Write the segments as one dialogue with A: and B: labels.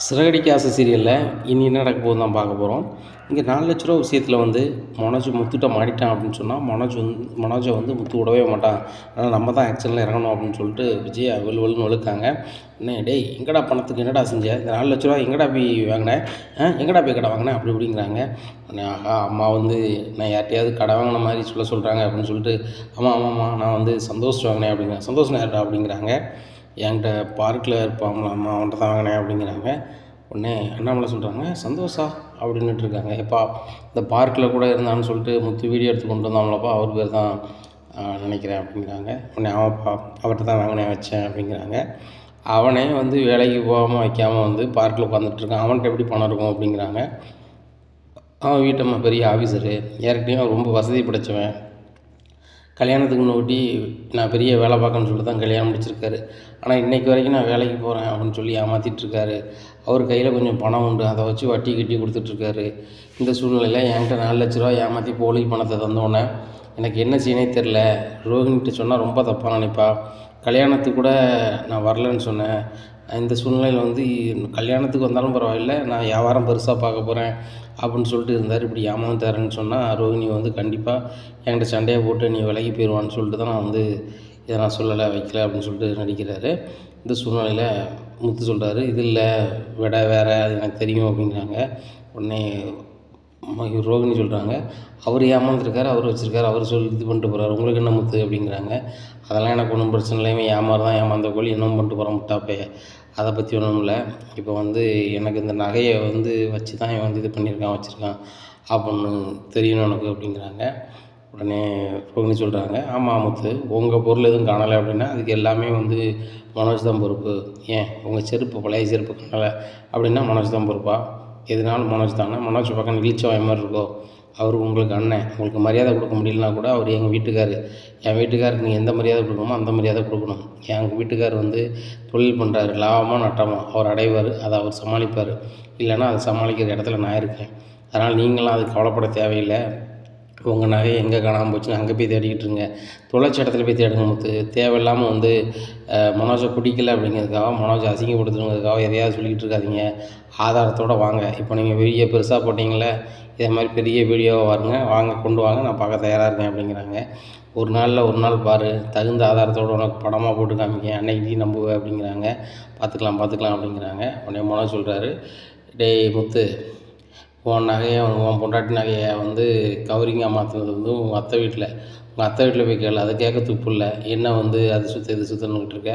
A: சிறகடிக்க ஆசை சீரியலில் இனி என்ன நடக்க போகுது தான் பார்க்க போகிறோம். இங்கே 4,00,000 விஷயத்தில் வந்து மனோஜ் முத்துட்ட மாட்டிட்டான் அப்படின்னு சொன்னால் மனோஜை வந்து முத்து விடவே மாட்டான். அதனால் நம்ம தான் ஆக்ஷனில் இறங்கணும் அப்படின்னு சொல்லிட்டு விஜய் வெளுன்னு வெளுக்காங்க. என்ன டேய் எங்கடா பணத்துக்கு என்னடா செஞ்ச, இந்த 4,00,000 எங்கடா போய் வாங்கினேன், எங்கடா போய் கடை வாங்கினேன் அப்படி இப்படிங்கிறாங்க. ஆஹா அம்மா வந்து நான் யார்ட்டையாவது கடை வாங்கின மாதிரி சொல்கிறாங்க அப்படின்னு சொல்லிட்டு ஆமாம்மா நான் வந்து சந்தோஷ் வாங்கினேன் அப்படிங்கிறேன். சந்தோஷம் யார்டா அப்படிங்கிறாங்க. என்கிட்ட பார்க்கில் இருப்பாங்களா அம்மா அவன்கிட்ட தான் வாங்கினேன் அப்படிங்கிறாங்க. உடனே அண்ணாமலை சொல்கிறாங்க சந்தோஷா அப்படின்னுட்டு இருக்காங்க. எப்பா இந்த பார்க்கில் கூட இருந்தான்னு சொல்லிட்டு முத்து வீடியோ எடுத்து கொண்டு வந்தாங்களப்பா அவர் பேர் தான் நினைக்கிறேன் அப்படிங்கிறாங்க. உடனே அவன்ப்பா அவர்கிட்ட தான் வாங்கினேன் வச்சேன் அப்படிங்கிறாங்க. அவனே வந்து வேலைக்கு போகாமல் வைக்காமல் வந்து பார்க்கில் உட்காந்துட்ருக்கான். அவன்கிட்ட எப்படி பணம் இருக்கும் அப்படிங்கிறாங்க. அவன் வீட்டம்மா பெரிய ஆஃபீஸரு, ஏற்கனவே ரொம்ப வசதி படைச்சவன், கல்யாணத்துக்கு முன்னாடி நான் பெரிய வேலை பார்க்கணுன்னு சொல்லிட்டு தான் கல்யாணம் முடிச்சிருக்காரு. ஆனால் இன்றைக்கி வரைக்கும் நான் வேலைக்கு போகிறேன் அப்படின்னு சொல்லி ஏமாற்றிட்டுருக்காரு. அவர் கையில் கொஞ்சம் பணம் உண்டு, அதை வச்சு வட்டி கட்டி கொடுத்துட்ருக்காரு. இந்த சூழ்நிலையில் என்கிட்ட 4,00,000 ஏமாற்றி போலி பணத்தை தந்தோடனே எனக்கு என்ன செய்யனே தெரில. ரோஹிணிகிட்ட சொன்னால் ரொம்ப தப்பாக நினைப்பா. கல்யாணத்துக்கு கூட நான் வரலன்னு சொன்னேன். இந்த சூழ்நிலையில் வந்து கல்யாணத்துக்கு வந்தாலும் பரவாயில்ல, நான் வியாபாரம் பெருசாக பார்க்க போகிறேன் அப்படின்னு சொல்லிட்டு இருந்தார். இப்படி ஏமாந்துட்டாருன்னு சொன்னால் ரோஹிணி வந்து கண்டிப்பாக என்கிட்ட சண்டையை போட்டு நீ விலகி போயிடுவான்னு சொல்லிட்டு தான் நான் வந்து இதை நான் சொல்லலை வைக்கல அப்படின்னு சொல்லிட்டு நடிக்கிறாரு. இந்த சூழ்நிலையில் முத்து சொல்கிறாரு இது இல்லை விட வேறு அது எனக்கு தெரியும் அப்படிங்கிறாங்க. உடனே ரோகிணி சொல்கிறாங்க அவர் ஏமாந்துருக்காரு, அவர் வச்சுருக்காரு, அவர் சொல்லி இது பண்ணிட்டு போகிறாரு, உங்களுக்கு என்ன முத்து அப்படிங்கிறாங்க. அதெல்லாம் எனக்கு ஒன்றும் பிரச்சனை இல்லை, இவன் ஏமாந்த கோழி இன்னும் பண்ணிட்டு போகிறான் முட்டாப்பே, அதை பற்றி ஒன்றும் இல்லை. இப்போ வந்து எனக்கு இந்த நகையை வந்து வச்சு தான் இவன் வந்து இது பண்ணியிருக்கான் வச்சுருக்கான் அப்படின்னு தெரியணும் எனக்கு அப்படிங்கிறாங்க. உடனே ரோகிணி சொல்கிறாங்க ஆமாம் முத்து உங்கள் பொருள் எதுவும் காணலை அப்படின்னா அதுக்கு எல்லாமே வந்து மனோஜ் தான் பொறுப்பு. ஏன் உங்கள் செருப்பு பழைய செருப்பு காணலை அப்படின்னா மனோஜ் தான் பொறுப்பா? எதுனாலும் மனோஜ் தானே. மனோஜ் பக்கம் இழிச்சவாய் மாதிரி இருக்கோ, அவர் உங்களுக்கு அண்ணன், உங்களுக்கு மரியாதை கொடுக்க முடியலனா கூட அவர் எங்கள் வீட்டுக்கார், என் வீட்டுக்காருக்கு நீங்கள் எந்த மரியாதை கொடுக்கணுமோ அந்த மரியாதை கொடுக்கணும். எங்கள் வீட்டுக்கார் வந்து தொழில் பண்ணுறாரு, லாபமாக நட்டமாக அவர் அடைவார், அதை அவர் சமாளிப்பார். இல்லைன்னா அதை சமாளிக்கிற இடத்துல நான் இருக்கேன். அதனால் நீங்களாம் அதுக்கு கவலைப்பட தேவையில்லை. உங்கள் நகை எங்கே காணாமல் போச்சுன்னு அங்கே போய் தேடிக்கிட்டு இருங்க, தொலைச்ச இடத்துல போய் தேடுங்க முத்து. தேவையில்லாமல் வந்து மனோஜை பிடிக்கல அப்படிங்கிறதுக்காக, மனோஜை அசிங்கப்படுத்துறதுக்காக எதையாவது சொல்லிக்கிட்டு இருக்காதிங்க. ஆதாரத்தோடு வாங்க. இப்போ நீங்கள் வீடியோ பெருசாக போட்டிங்களே, இதே மாதிரி பெரிய வீடியோவாக வாங்க கொண்டு வாங்க, நான் பார்க்க தயாராக இருக்கேன் அப்படிங்கிறாங்க. ஒரு நாள் பாரு, தகுந்த ஆதாரத்தோடு உனக்கு படமாக போட்டு காமிக்க, அன்னைக்கு நீ நம்புவேன் அப்படிங்கிறாங்க. பார்த்துக்கலாம் அப்படிங்கிறாங்க. உடனே மனோஜ் சொல்கிறாரு டேய் முத்து, உன் நகையை உன் பொண்டாட்டி நகையை வந்து கவரிங்காக மாற்றினது வந்து உங்கள் அத்தை வீட்டில் போய் கேளு, அதை கேட்க துப்பு இல்லை. என்ன வந்து அது சுற்று இது சுற்றுன்னுக்கிட்டு இருக்க.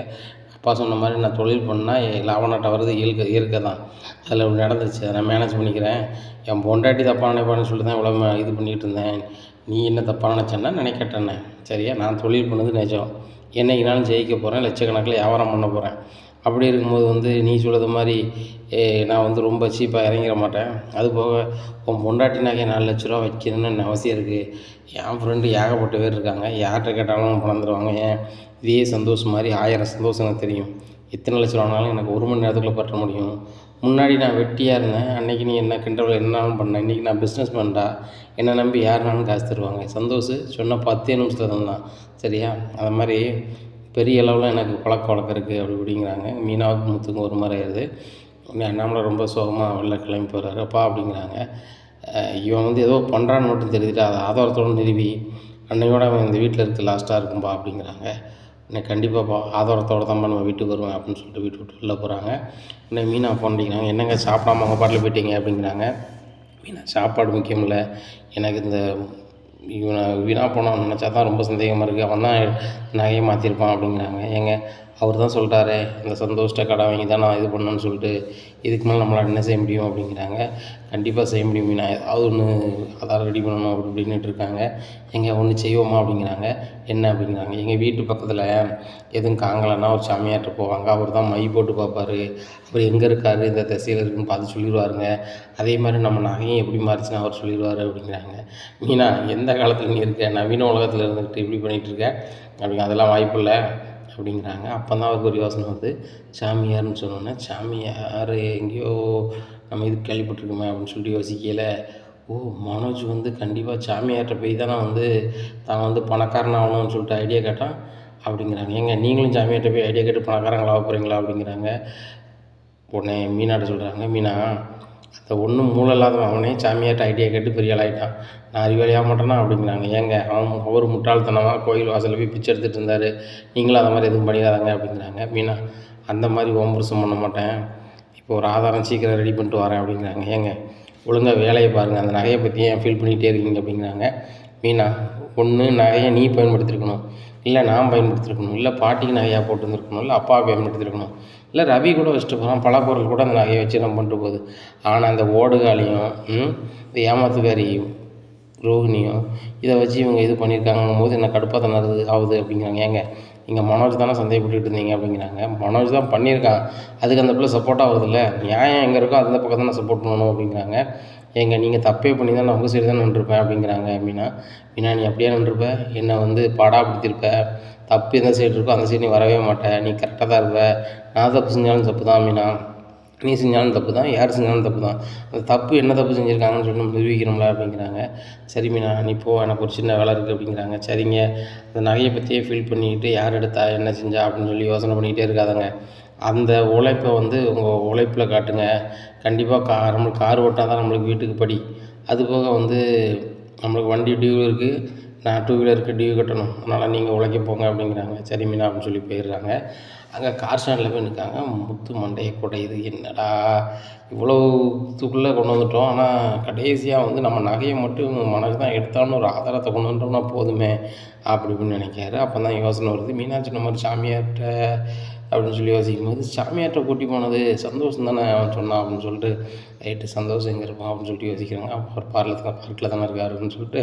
A: அப்பா சொன்ன மாதிரி நான் தொழில் பண்ணால் லாபம் நட்டம் வர்றது இயற்கை தான், அதில் இப்படி நடந்துருச்சு, அதை நான் மேனேஜ் பண்ணிக்கிறேன். என் பொண்டாட்டி தப்பாக நினைப்பான்னு சொல்லிட்டு தான் இவ்வளோ இது பண்ணிகிட்டு இருந்தேன். நீ என்ன தப்பாக நினச்சேன்னா நினைக்கட்டேன்னே, சரியா? நான் தொழில் பண்ணது நிஜம், என்றைக்குனாலும் ஜெயிக்க போகிறேன், லட்சக்கணக்கில் வியாபாரம் பண்ண போகிறேன். அப்படி இருக்கும்போது வந்து நீ சொல்கிறது மாதிரி நான் வந்து ரொம்ப சீப்பாக இறங்கிட மாட்டேன். அதுபோக உன் பொண்டாட்டி நகை 4,00,000 வைக்கணும்னு அவசியம் இருக்குது. என் ஃப்ரெண்டு ஏகப்பட்ட பேர் இருக்காங்க, யார்கிட்ட கேட்டாலும் பணம் தருவாங்க. ஏன் இதே சந்தோஷம் மாதிரி 1000 சந்தோஷம் எனக்கு தெரியும். எத்தனை லட்சம் ஆனாலும் எனக்கு 1 மணி நேரத்துக்குள்ளே பற்ற முடியும். முன்னாடி நான் வெட்டியாக இருந்தேன், அன்றைக்கி நீ என்ன கிண்டல் என்னாலும் பண்ணேன். இன்றைக்கி நான் பிஸ்னஸ் பண்ணுறா, என்னை நம்பி யாருனாலும் காசு தருவாங்க. சந்தோஷ் சொன்ன 10 நிமிஷத்தில் தான், சரியா? அது மாதிரி பெரிய அளவில் எனக்கு பழக்க வழக்கம் இருக்குது அப்படி இப்படிங்கிறாங்க. மீனாவுக்கு முத்துக்கும் ஒரு மாதிரி ஆயிடுது. அண்ணாமலை ரொம்ப சோகமாக வெளில கிளம்பி போகிறாரு. அப்பா அப்படிங்கிறாங்க, இவன் வந்து ஏதோ பண்ணுறான்னு மட்டும் தெரிஞ்சுட்டு அதை ஆதாரத்தோடு நிறுவி அன்னையோட அவன் இந்த வீட்டில் இருக்க லாஸ்ட்டாக இருக்கும்பா அப்படிங்கிறாங்க. இன்னைக்கு கண்டிப்பாப்பா ஆதாரத்தோடு தான் நம்ம வீட்டுக்கு வருவேன் அப்படின்னு சொல்லிட்டு வீட்டு விட்டு வெளில போகிறாங்க. இன்னும் மீனா ஃபோன் அடிக்கிறாங்க, என்னங்க சாப்பிடாம உங்கள் பாட்டில் போயிட்டீங்க அப்படிங்கிறாங்க. மீனா சாப்பாடு முக்கியம் இல்லை, எனக்கு இந்த இவனை வீணாக போனான்னு நினச்சா தான் ரொம்ப சந்தேகமாக இருக்குது, அவன் தான் நகையை மாற்றிருப்பான் அப்படிங்கிறாங்க. ஏங்க அவர் தான் சொல்லிட்டாரே இந்த சந்தோஷ்ட கடை வாங்கி தான் நான் இது பண்ணணுன்னு சொல்லிட்டு, இதுக்கு மேலே நம்மளால் என்ன செய்ய முடியும் அப்படிங்கிறாங்க. கண்டிப்பாக செய்ய முடியும் மீனா, ஏதாவது ஒன்று அதான் ரெடி பண்ணணும் அப்படி இப்படின்னுட்டு இருக்காங்க. எங்கே ஒன்று செய்வோமா அப்படிங்கிறாங்க. என்ன அப்படிங்கிறாங்க, எங்கள் வீட்டு பக்கத்தில் எதுவும் காங்கலைன்னா ஒரு சாமியார்கிட்ட போவாங்க, அவர் தான் மை போட்டு பார்ப்பார், அவர் எங்கே இருக்கார் இந்த திசையில் இருக்குன்னு பார்த்து சொல்லிடுவாருங்க. அதே மாதிரி நம்ம நகையும் எப்படி மாறிச்சுன்னா அவர் சொல்லிடுவார் அப்படிங்கிறாங்க. மீனா எந்த காலத்தில் நீ இருக்க, நவீன உலகத்தில் இருந்துக்கிட்டு இப்படி பண்ணிகிட்ருக்க அப்படிங்க, அதெல்லாம் வாய்ப்பு இல்லை அப்படிங்கிறாங்க. அப்போ தான் அவருக்கு ஒரு யோசனை வந்து சாமியார்னு சொன்னோன்னே, சாமியார் எங்கேயோ நம்ம இது கேள்விப்பட்டிருக்கோமே அப்படின்னு சொல்லிட்டு யோசிக்கையில், ஓ மனோஜ் வந்து கண்டிப்பாக சாமியார்கிட்ட போய் தான் நான் வந்து தான் வந்து பணக்காரன் ஆகணும்னு சொல்லிட்டு ஐடியா கேட்டான் அப்படிங்கிறாங்க. ஏங்க நீங்களும் சாமியார்கிட்ட போய் ஐடியா கேட்டு பணக்காரங்களாக போகிறீங்களா அப்படிங்கிறாங்க. உடனே மீனாட்ட சொல்கிறாங்க, மீனா அந்த ஒன்றும் மூளை இல்லாதவன் அவனே சாமியார்ட்ட ஐடியா கேட்டு பெரிய ஆள் ஆகிட்டான், நான் அறிவாளியாக மாட்டேனா அப்படிங்கிறாங்க. ஏங்க அவர் முட்டாள்தனமாக கோயில் வாசலில் போய் பிச்சை எடுத்துகிட்டு இருந்தார், நீங்களும் அதை மாதிரி எதுவும் பண்ணிடாதாங்க அப்படிங்கிறாங்க. மீனா அந்த மாதிரி ஓம்புருஷம் பண்ண மாட்டேன், இப்போ ஒரு ஆதாரம் சீக்கிரம் ரெடி பண்ணிட்டு வரேன் அப்படிங்கிறாங்க. ஏங்க ஒழுங்காக வேலையை பாருங்கள், அந்த நகையை பற்றி ஏன் ஃபீல் பண்ணிகிட்டே இருக்கீங்க அப்படிங்கிறாங்க. மீனா ஒன்று நகையை நீ பயன்படுத்தியிருக்கணும், இல்லை நான் பயன்படுத்தியிருக்கணும், இல்லை பாட்டிக்கு நகையாக போட்டு வந்துருக்கணும், இல்லை அப்பாவை பயன்படுத்தியிருக்கணும், இல்லை ரவி கூட வச்சுட்டு போகிறான், பல பொருள் கூட அந்த நகையை வச்சு நம்ம பண்ணிட்டு போகுது. ஆனால் அந்த ஓடுகாலியும் இந்த ஏமாத்துக்காரியும் ரோஹிணியும் இதை வச்சு இவங்க இது பண்ணியிருக்காங்கும் போது என்ன கடுப்பாக தானே ஆகுது அப்படிங்கிறாங்க. ஏங்க நீங்கள் மனோஜ் தானே சந்தேகப்பட்டுக்கிட்டு இருந்தீங்க அப்படிங்கிறாங்க. மனோஜ் தான் பண்ணியிருக்கான், அதுக்கு அந்த பிள்ளை சப்போர்ட்டாக வருதில்ல, நியாயம் எங்கே இருக்கோ அந்த பக்கம் தானே சப்போர்ட் பண்ணணும் அப்படிங்கிறாங்க. ஏங்க நீங்கள் தப்பே பண்ணி தான் நான் உங்கள் சைடு தான் நின்றுருப்பேன் அப்படிங்கிறாங்க. மீனா நீ அப்படியே நின்றுருப்ப, என்னை வந்து பாடாப்படுத்தியிருப்ப, தப்பு எந்த சைடு இருக்கோ அந்த சைடு நீ வரவே மாட்டேன், நீ கரெக்டாக தான் இருப்ப, நான் தப்பு செஞ்சாலும் தப்பு தான் மீனா, நீ செஞ்சாலும் தப்பு தான், யார் செஞ்சாலும் தப்பு தான், அந்த தப்பு என்ன தப்பு செஞ்சுருக்காங்கன்னு சொல்லி நம்ம நிரூபிக்கணும்ல அப்படிங்கிறாங்க. சரி மீனா நீ போ, எனக்கு ஒரு சின்ன வேலை இருக்குது அப்படிங்கிறாங்க. சரிங்க, அந்த நகையை பற்றியே ஃபீல் பண்ணிக்கிட்டு யார் எடுத்தா என்ன செஞ்சா அப்படின்னு சொல்லி யோசனை பண்ணிக்கிட்டே இருக்காதங்க, அந்த உழைப்பை வந்து உங்கள் உழைப்பில் காட்டுங்க. கண்டிப்பாக நம்மளுக்கு கார் ஓட்டினா தான் நம்மளுக்கு வீட்டுக்கு படி, அதுபோக வந்து நம்மளுக்கு வண்டி டியூ இருக்குது, நான் 2 வீலருக்கு டியூ கட்டணும், அதனால் நீங்கள் உழைக்க போங்க அப்படிங்கிறாங்க. சரி மீனா அப்படின்னு சொல்லி போயிடுறாங்க. அங்கே கார் ஸ்டாண்டில் போய் நிற்காங்க. முத்து மண்டையை குடையுது, என்னடா இவ்வளோத்துக்குள்ளே கொண்டு வந்துட்டோம், ஆனால் கடைசியாக வந்து நம்ம நகையை மட்டும் மனசு தான் எடுத்தாலும் ஒரு ஆதாரத்தை கொண்டு வந்துட்டோம்னா போதுமே அப்படி இப்படின்னு நினைக்காரு. அப்போ தான் யோசனை வருது, மீனாட்சி நம்ம சாமியார்கிட்ட அப்படின்னு சொல்லி யோசிக்கும் போது, சாமியார்கிட்ட கூட்டி போனது சந்தோஷம் தானே அவன் சொன்னான் அப்படின்னு சொல்லிட்டு, ரைட்டு சந்தோஷம் எங்கே இருப்பான் அப்படின்னு சொல்லிட்டு யோசிக்கிறாங்க. அவர் பார்க்கில் தானே இருக்காரு அப்படின்னு சொல்லிட்டு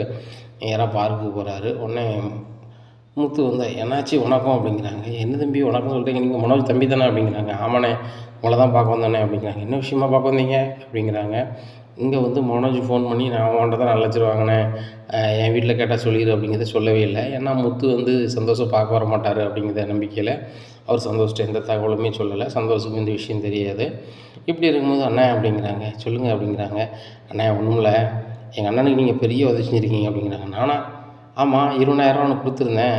A: நேராக பார்க்குக்கு போகிறாரு. உடனே முத்து வந்தா, என்னாச்சு உனக்கும் அப்படிங்கிறாங்க. என்ன தம்பி உனக்கும் சொல்கிறீங்க, நீங்கள் மனோஜ் தம்பி தானே அப்படிங்கிறாங்க. ஆமாண்ணே, உங்களை தான் பார்க்க வந்தானே அப்படிங்கிறாங்க. என்ன விஷயமா பார்க்க வந்தீங்க அப்படிங்கிறாங்க. இங்கே வந்து மனோஜ் ஃபோன் பண்ணி நான் அவன்கிட்ட தான் 4 லட்சம் வாங்கினேன், என் வீட்டில் கேட்டால் சொல்லிடு அப்படிங்கிறத சொல்லவே இல்லை. ஏன்னா முத்து வந்து சந்தோஷம் பார்க்க வர மாட்டார் அப்படிங்கிற நம்பிக்கையில் அவர் சந்தோஷத்தை எந்த தகவலுமே சொல்லலை. சந்தோஷம் இந்த விஷயம் தெரியாது. இப்படி இருக்கும்போது அண்ணா அப்படிங்கிறாங்க. சொல்லுங்கள் அப்படிங்கிறாங்க. அண்ணா ஒன்றும் இல்லை, எங்கள் அண்ணனுக்கு நீங்கள் பெரிய உதவி செஞ்சுருக்கீங்க அப்படிங்கிறாங்க. நானா? ஆமாம், 20,000 அவனுக்கு கொடுத்துருந்தேன்,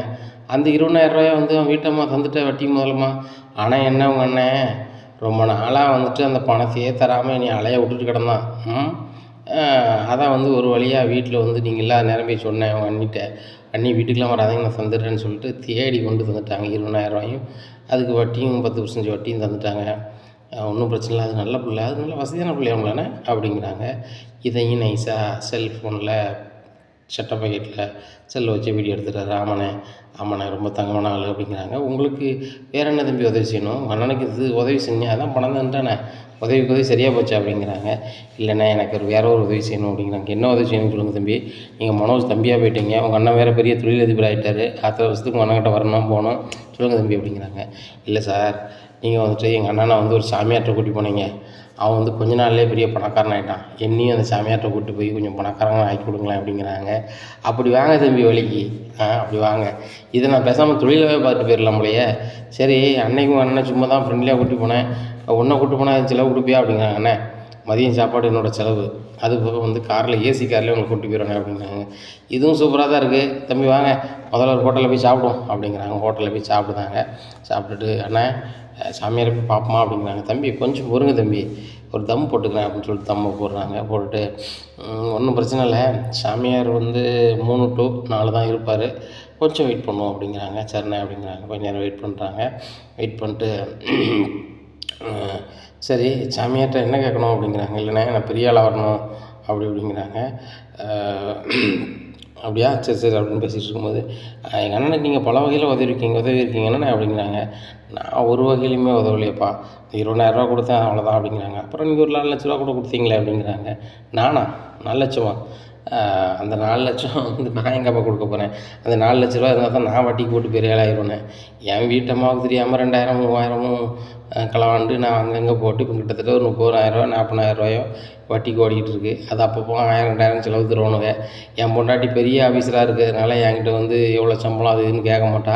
A: அந்த 20,000 வந்து அவன் வீட்டம்மா தந்துட்ட வட்டி முதலமா. ஆனால் என்ன உங்கள் அண்ணன் ரொம்ப நாளாக வந்துட்டு அந்த பணத்தையே தராமல் என்னை அலைய விட்டுட்டு கிடந்தான். அதான் வந்து ஒரு வழியாக வீட்டில் வந்து நீங்கள் இல்லாத நேரம் போய் சொன்னேன் அவங்க அண்ணிட்ட, அண்ணி வீட்டுக்கெலாம் வராதீங்க நான் தந்துடுறேன்னு சொல்லிட்டு தேடி கொண்டு தந்துட்டாங்க 20,000. அதுக்கு வட்டியும் 10% வட்டியும் தந்துட்டாங்க. ஒன்றும் பிரச்சனை இல்லை, அது நல்ல பிள்ளை, அது நல்ல வசதியான பிள்ளையாங்களாண்ணே அப்படிங்கிறாங்க. இதையும் நைஸாக செல்ஃபோனில் சட்டை பாக்கெட்டில் செல்லை வச்சு வீடியோ எடுத்துட்டாரு. ஆமாண்ணே ரொம்ப தங்கமான ஆள் அப்படிங்கிறாங்க. உங்களுக்கு வேறு என்ன தம்பி உதவி செய்யணும், உங்கள் அண்ணனுக்கு இது உதவி செஞ்சேன் அதான் பணம் தந்துட்டானே, உதவி சரியாக போச்சு அப்படிங்கிறாங்க. இல்லைண்ணே எனக்கு வேறு ஒரு உதவி செய்யணும் அப்படிங்கிறாங்க. என்ன உதவி செய்யணும்னு சொல்லுங்கள் தம்பி, நீங்கள் மனோஜ் தம்பியாக போயிட்டீங்க, உங்கள் அண்ணன் வேறு பெரிய தொழிலதிபர் ஆகிட்டார், 10 வருஷத்துக்கு உங்கள் அண்ணன்கிட்ட வரணும் போகணும், சொல்லுங்கள் தம்பி அப்படிங்கிறாங்க. இல்லை சார், நீங்கள் வந்துட்டு எங்கள் அண்ணனை வந்து ஒரு சாமியார்கிட்ட கூட்டி போனீங்க, அவன் வந்து கொஞ்ச நாள்லேயே பெரிய பணக்காரன் ஆகிட்டான், என்னையும் அந்த சாமியார்கிட்ட கூப்பிட்டு போய் கொஞ்சம் பணக்காரங்க ஆக்கி கொடுங்களேன் அப்படிங்கிறாங்க. அப்படி வாங்க தம்பி வழிக்கு, அப்படி வாங்க, இதை நான் பேசாமல் தொழிலாகவே பார்த்துட்டு போயிடலாம் போலையே. சரி அன்னைக்கும் அண்ணன் சும்மா தான் ஃப்ரெண்ட்லியாக கூட்டி போனேன், ஒன்றை கூட்டி போனால் செலவு கொடுப்பியா அப்படிங்கிறாங்க. அண்ணே மதியம் சாப்பாடு என்னோடய செலவு, அது போக வந்து காரில் ஏசி கார்லேயே உங்களை கூட்டி போயிடுவாங்க அப்படிங்கிறாங்க. இதுவும் சூப்பராக தான் இருக்குது தம்பி, வாங்க முதல்ல ஒரு ஹோட்டலில் போய் சாப்பிடுவோம் அப்படிங்கிறாங்க. ஹோட்டலில் போய் சாப்பிடுதாங்க. சாப்பிட்டுட்டு அண்ணே சாமியாரை போய் பார்ப்போமா அப்படிங்கிறாங்க. தம்பி கொஞ்சம் பொறுங்க தம்பி, ஒரு தம் போட்டுக்கிறேன் அப்படின்னு சொல்லிட்டு தம்மை போடுறாங்க. போட்டுட்டு ஒன்றும் பிரச்சனை இல்லை, சாமியார் வந்து 3 to 4 தான் இருப்பார், கொஞ்சம் வெயிட் பண்ணுவோம் அப்படிங்கிறாங்க. சரிண்ணே அப்படிங்கிறாங்க. கொஞ்சம் நேரம் வெயிட் பண்ணுறாங்க. வெயிட் பண்ணிட்டு சரி சாமியார்கிட்ட என்ன கேட்கணும் அப்படிங்கிறாங்க. இல்லைண்ணே நான் பெரிய ஆளாக வரணும் அப்படிங்கிறாங்க. அப்படியா, சரி அப்படின்னு பேசிகிட்டு இருக்கும்போது, எங்கள் அண்ணனுக்கு நீங்கள் பல வகையில் உதவி இருக்கீங்கன்னு அப்படிங்கிறாங்க. நான் ஒரு வகையிலையுமே உதவலையப்பா, 20,000 கொடுத்தேன் அவ்வளோதான் அப்படிங்கிறாங்க. அப்புறம் நீங்கள் ஒரு 4 லட்ச ரூபா கூட கொடுத்தீங்களே அப்படிங்கிறாங்க. நானா 4 லட்சமா? அந்த 4 லட்சம் வந்து நான் எங்கேப்பா கொடுக்க போகிறேன், அந்த 4 லட்ச ரூபா இருந்தால் தான் நான் வட்டிக்கு போட்டு பெரிய ஆளாகிடுவேனே. என் வீட்டம்மாவுக்கு தெரியாமல் 2,000 3,000 களவாண்டு நான் அங்கங்கே போட்டு இப்போ கிட்டத்தட்ட ஒரு 30,000 40,000 வட்டிக்கு ஓடிக்கிட்டு இருக்குது. அது அப்பப்போ 1000 2000 செலவு தருவானுங்க. என் பொண்டாட்டி பெரிய ஆஃபீஸராக இருக்கிறதுனால என்கிட்ட வந்து எவ்வளோ சம்பளம் அது இதுன்னு கேட்க மாட்டா.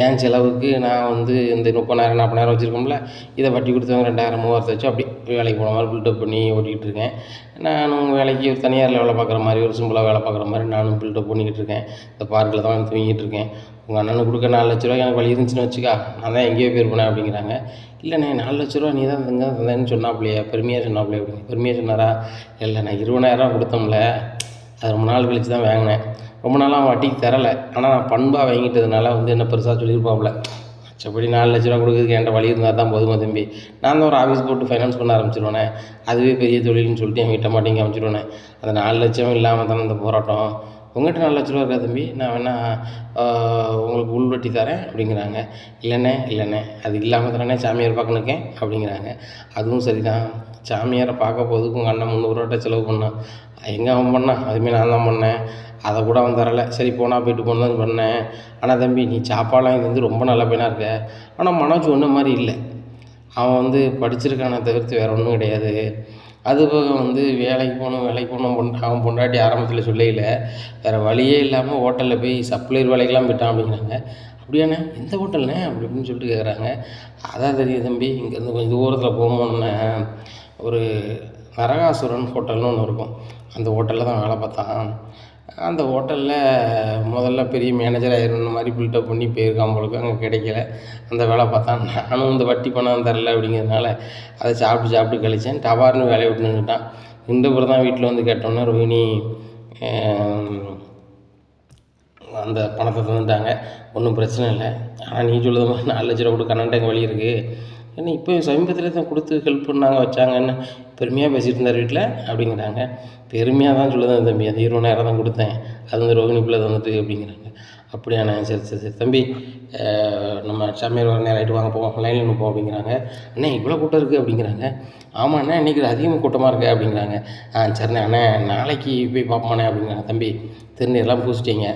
A: என் செலவுக்கு நான் வந்து இந்த 30,000 40,000 வச்சுருக்கோம்ல, இதை வட்டி கொடுத்தவங்க 2,000 3,000 வச்சு அப்படி வேலைக்கு போன மாதிரி பில்டப் பண்ணி ஓட்டிகிட்டு இருக்கேன். நானும் வேலைக்கு ஒரு தனியாரில் வேலை பார்க்குற மாதிரி மாதிரி ஒரு சிம்பிளாக வேலை பார்க்குற மாதிரி நானும் பில்டப் பண்ணிக்கிட்டு இருக்கேன். இந்த பார்க்கில் தான் வந்து தூங்கிட்டு இருக்கேன். உங்கள் அண்ணனுக்கு கொடுக்க 4 லட்ச ரூபா எனக்கு வழி இருந்துச்சுன்னு வச்சுக்கா, நான் தான் எங்கேயோ போயிருப்பேனே அப்படிங்கிறாங்க. இல்லைண்ணே 4 லட்ச ரூபா நீ தான் தந்தேன்னு சொன்னாப்லையே, பெருமையாக சொன்னாப்லையே அப்படிங்க. பெருமையாக சொன்னாரா? இல்லை நான் 20,000 கொடுத்தோம்ல, அது ரொம்ப நாள் கழிச்சு தான் வாங்கினேன். ரொம்ப நாளாக அவன் வட்டிக்கு தரலை, ஆனால் நான் பண்பாக வாங்கிட்டதுனால வந்து என்ன பெருசாக சொல்லியிருப்பாப்புல. மற்றபடி 4 லட்ச ரூபா கொடுக்குறதுக்கு என்கிட்ட வழி இருந்தால் தான் போதுமா தம்பி, நான் தான் ஒரு ஆஃபீஸ் போட்டு ஃபைனான்ஸ் பண்ண ஆரம்பிச்சிருவேனே, அதுவே பெரிய தொழில்னு சொல்லிட்டு என் வீட்டை மாட்டேங்க அமைச்சிருவேனே. அந்த 4 லட்சம் இல்லாமல் தானே இந்த போராட்டம். உங்கள்கிட்ட 4 லட்ச ரூபா இருக்கா தம்பி, நான் வேணா உங்களுக்கு உள் வட்டி தரேன் அப்படிங்கிறாங்க. இல்லைண்ணே அது இல்லாமல் தானே சாமியார் பார்க்க நிற்கேன் அப்படிங்கிறாங்க. அதுவும் சரி தான், சாமியாரை பார்க்க போகிறதுக்கு உங்கள் அண்ணன் 300 ரூபாட்ட செலவு பண்ணான். எங்கே அவன் பண்ணான்? அதுமாரி நான் தான் பண்ணேன். அதை கூட அவன் தரலை. சரி போனால் போய்ட்டு போன்னு தான் பண்ணேன். ஆனால் தம்பி நீ சாப்பாடெலாம் இது வந்து ரொம்ப நல்ல பையனாக இருக்க. ஆனால் மனோஜ் ஒன்று மாதிரி இல்லை. அவன் வந்து படிச்சிருக்கானே தவிர்த்து வேறு ஒன்றும் கிடையாது. அதுபோக வந்து வேலைக்கு போகணும் அவன் பொண்டாட்டி ஆரம்பத்தில் சொல்லையில் வேறு வழியே இல்லாமல் ஹோட்டலில் போய் சப்ளையர் வேலைக்கெல்லாம் போயிட்டான் அப்படிங்கிறாங்க. அப்படியாண்ணே எந்த ஹோட்டல்ண்ணே அப்படி இப்படின்னு சொல்லிட்டு கேட்குறாங்க. அதான் தெரியும் தம்பி, இங்கேருந்து கொஞ்சம் தூரத்தில் போகணுன்னே ஒரு நரகாசுரன் ஹோட்டல்னு ஒன்று இருக்கும். அந்த ஹோட்டலில் தான் வேலை பார்த்தான். அந்த ஹோட்டலில் முதல்ல பெரிய மேனேஜர் ஆயிருந்த மாதிரி பில்டப் பண்ணி போயிருக்கான் போலுக்கு. அங்கே கிடைக்கல, அந்த வேலை பார்த்தான். நானும் இந்த வட்டி பணம் தரல அப்படிங்கிறதுனால அதை சாப்பிட்டு கழிச்சேன். டபார்னு வேலையை விட்டு நின்றுட்டான். பிறகு தான் வீட்டில் வந்து கேட்டோன்னே ரோஹிணி அந்த பணத்தை தந்துட்டாங்க, ஒன்றும் பிரச்சனை இல்லை. ஆனால் நீ சொல்லுற மாதிரி 4 லட்ச ரூபா கொடுக்க கண்ணாண்ட எங்கள் வழி இருக்குது. ஏன்னா இப்போ சமீபத்தில் தான் கொடுத்து ஹெல்ப் பண்ணாங்க வச்சாங்கன்னு பெருமையாக பேசிகிட்டு இருந்தார் வீட்டில் அப்படிங்கிறாங்க. பெருமையாக தான் சொல்லுதான் தம்பி, அந்த 20,000 தான் கொடுத்தேன், அது வந்து ரோஹிணி பிள்ளை வந்துட்டு அப்படிங்கிறாங்க. அப்படியாண்ணே சரி தம்பி, நம்ம சாமியார் வர நேரம் ஆகிட்டு வாங்க போவோம், லைனில் நிற்போம் அப்படிங்கிறாங்க. அண்ணே இவ்வளோ கூட்டம் இருக்குது அப்படிங்கிறாங்க. ஆமாண்ணே இன்றைக்கி அதிகமாக கூட்டமாக இருக்குது அப்படிங்கிறாங்க. சரிண்ணே அண்ணே நாளைக்கு போய் பார்ப்போண்ணே அப்படிங்கிறாங்க. தம்பி திருநீர்லாம் பூசிட்டீங்க,